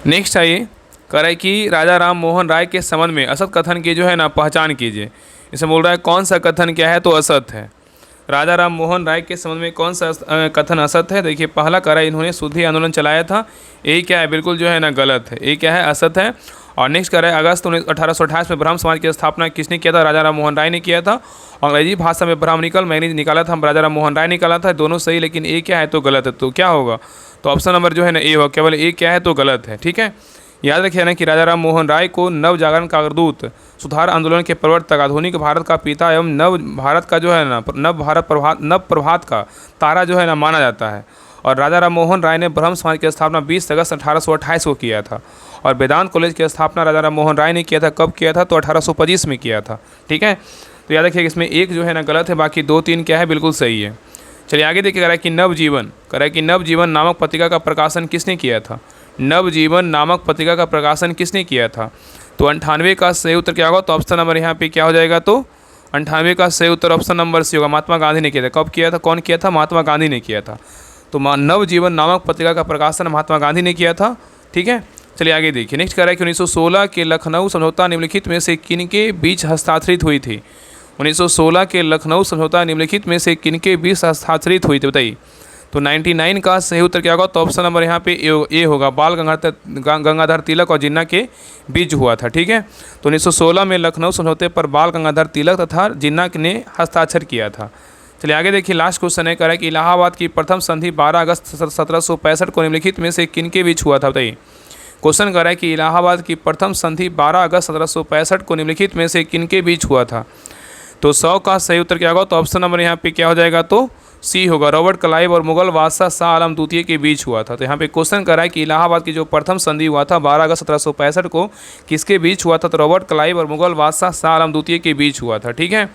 नेक्स्ट आइए कह रहा है कि राजा राम मोहन राय के संबंध में असत कथन की जो है ना पहचान कीजिए। इसे बोल रहा है कौन सा कथन क्या है, तो असत है। राजा राम मोहन राय के संबंध में कौन सा कथन असत है। देखिए पहला कह रहा है इन्होंने शुद्धि आंदोलन चलाया था, यही क्या है, बिल्कुल जो है ना गलत है, ये क्या है, असत है। और नेक्स्ट कह रहा है अगस्त 1828 में ब्राह्म समाज की स्थापना किसने किया था, राजा राम मोहन राय ने किया था। अंग्रेजी भाषा में ब्राह्मणिकल मैंने निकाला था, राजा राम मोहन राय निकाला था, दोनों सही, लेकिन ए क्या है, तो गलत है। तो क्या होगा, तो ऑप्शन नंबर जो है ना ए होगा, केवल ए क्या है, तो गलत है। ठीक है, याद रखिए ना कि राजा राम मोहन राय को नव जागरण का अग्रदूत, सुधार आंदोलन के प्रवर्तक, आधुनिक भारत का पिता एवं नव भारत का जो है ना नव प्रभात का तारा जो है ना माना जाता है। और राजा राम मोहन राय ने ब्रह्म समाज की स्थापना 20 अगस्त 1828 को किया था। और वेदांत कॉलेज की स्थापना राजा राम मोहन राय ने किया था, कब किया था, तो 1825 में किया था। ठीक है, तो याद रखिए इसमें एक जो है ना गलत है, बाकी 2 3 क्या है, बिल्कुल सही है। चलिए आगे देखिए, कह रहा है कि नवजीवन नामक पत्रिका का प्रकाशन किसने किया था। नवजीवन नामक पत्रिका का प्रकाशन किसने किया था। तो 98 का सही उत्तर क्या होगा, तो ऑप्शन नंबर यहाँ पे क्या हो जाएगा, तो 98 का सही उत्तर ऑप्शन नंबर सी होगा, महात्मा गांधी ने किया था। कब किया था, कौन किया था, महात्मा गांधी ने किया था। तो नवजीवन नामक पत्रिका का प्रकाशन महात्मा गांधी ने किया था। ठीक है, चलिए आगे देखिए। नेक्स्ट कह रहा है कि 1916 के लखनऊ समझौता निम्नलिखित में से किनके बीच हस्ताक्षरित हुई थी। 1916 के लखनऊ समझौता निम्नलिखित में से किनके बीच हस्ताक्षरित हुई थी, बताइए। तो 99 का सही उत्तर क्या होगा, तो ऑप्शन नंबर यहाँ पे ए होगा, बाल गंगाधर तिलक और जिन्ना के बीच हुआ था। ठीक है, तो 1916 में लखनऊ समझौते पर बाल गंगाधर तिलक तथा जिन्ना ने हस्ताक्षर किया था। चलिए आगे देखिए, लास्ट क्वेश्चन है, कह रहा है कि इलाहाबाद की प्रथम संधि 12 अगस्त 1765 को निम्नलिखित में से किनके बीच हुआ था, बताइए। क्वेश्चन कर रहा है कि इलाहाबाद की प्रथम संधि 12 अगस्त 1765 को निम्नलिखित में से किनके बीच हुआ था। तो 100 का सही उत्तर क्या होगा, तो ऑप्शन नंबर यहाँ पे क्या हो जाएगा, तो सी होगा, रॉबर्ट क्लाइव और मुगल बादशाह शाह आलम द्वितीय के बीच हुआ था। तो यहाँ पे क्वेश्चन कर रहा है कि इलाहाबाद की जो प्रथम संधि हुआ था 12 अगस्त 1765 को किसके बीच हुआ था? तो रॉबर्ट क्लाइव और मुगल बादशाह शाह आलम द्वितीय के बीच हुआ था। ठीक है,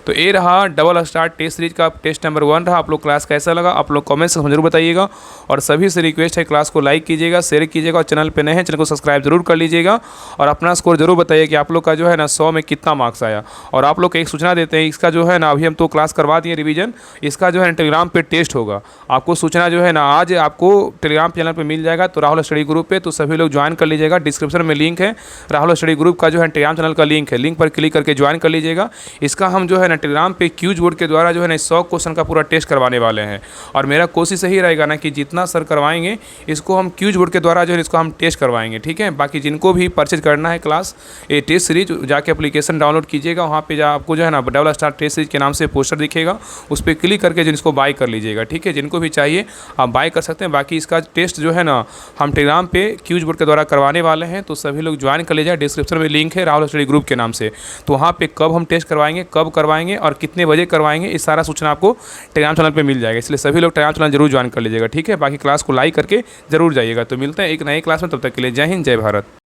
तो ये रहा डबल स्टार टेस्ट सीरीज का टेस्ट नंबर 1 रहा। आप लोग क्लास कैसा लगा आप लोग कमेंट्स में जरूर बताइएगा, और सभी से रिक्वेस्ट है क्लास को लाइक कीजिएगा, शेयर कीजिएगा, और चैनल पे नए हैं चैनल को सब्सक्राइब जरूर कर लीजिएगा, और अपना स्कोर जरूर बताइए कि आप लोग का जो है ना 100 में कितना मार्क्स आया। और आप लोग को एक सूचना देते हैं, इसका जो है ना अभी हम तो क्लास करवा दिए रिवीजन, इसका जो है टेलीग्राम पे टेस्ट होगा। आपको सूचना जो है ना आज आपको टेलीग्राम चैनल पर मिल जाएगा, तो राहुल स्टडी ग्रुप पे, तो सभी लोग ज्वाइन कर लीजिएगा। डिस्क्रिप्शन में लिंक है राहुल स्टडी ग्रुप का, जो है टेलीग्राम चैनल का लिंक है, लिंक पर क्लिक करके ज्वाइन कर लीजिएगा। इसका हम जो है ना टेलीग्राम पे क्यूज बोर्ड के द्वारा जो है ना 100 क्वेश्चन का पूरा टेस्ट करवाने वाले हैं। और मेरा कोशिश यही रहेगा ना कि जितना सर करवाएंगे इसको हम क्यूज बोर्ड के द्वारा जो है इसको हम टेस्ट करवाएंगे। ठीक है, बाकी जिनको भी परचेज करना है क्लास ये टेस्ट सीरीज, जाके एप्लीकेशन डाउनलोड कीजिएगा, वहाँ पे आपको जो है ना डबल स्टार टेस्ट सीरीज के नाम से पोस्टर दिखेगा, उस पर क्लिक करके जिनको बाय कर लीजिएगा। ठीक है, जिनको भी चाहिए आप बाय कर सकते हैं। बाकी इसका टेस्ट जो है ना हम टेलीग्राम पे क्यूज बोर्ड के द्वारा करवाने वाले हैं, तो सभी लोग ज्वाइन कर लीजिएगा। डिस्क्रिप्शन में लिंक है राहुल स्टडी ग्रुप के नाम से, तो वहाँ पे कब हम टेस्ट करवाएंगे, कब करवाएंगे और कितने बजे करवाएंगे, इस सारा सूचना आपको टेलीग्राम चैनल पे मिल जाएगा। इसलिए सभी लोग टेलीग्राम चैनल जरूर ज्वाइन कर लीजिएगा। ठीक है, बाकी क्लास को लाइक करके जरूर जाइएगा। तो मिलते हैं एक नए क्लास में, तब तक के लिए जय हिंद जय भारत।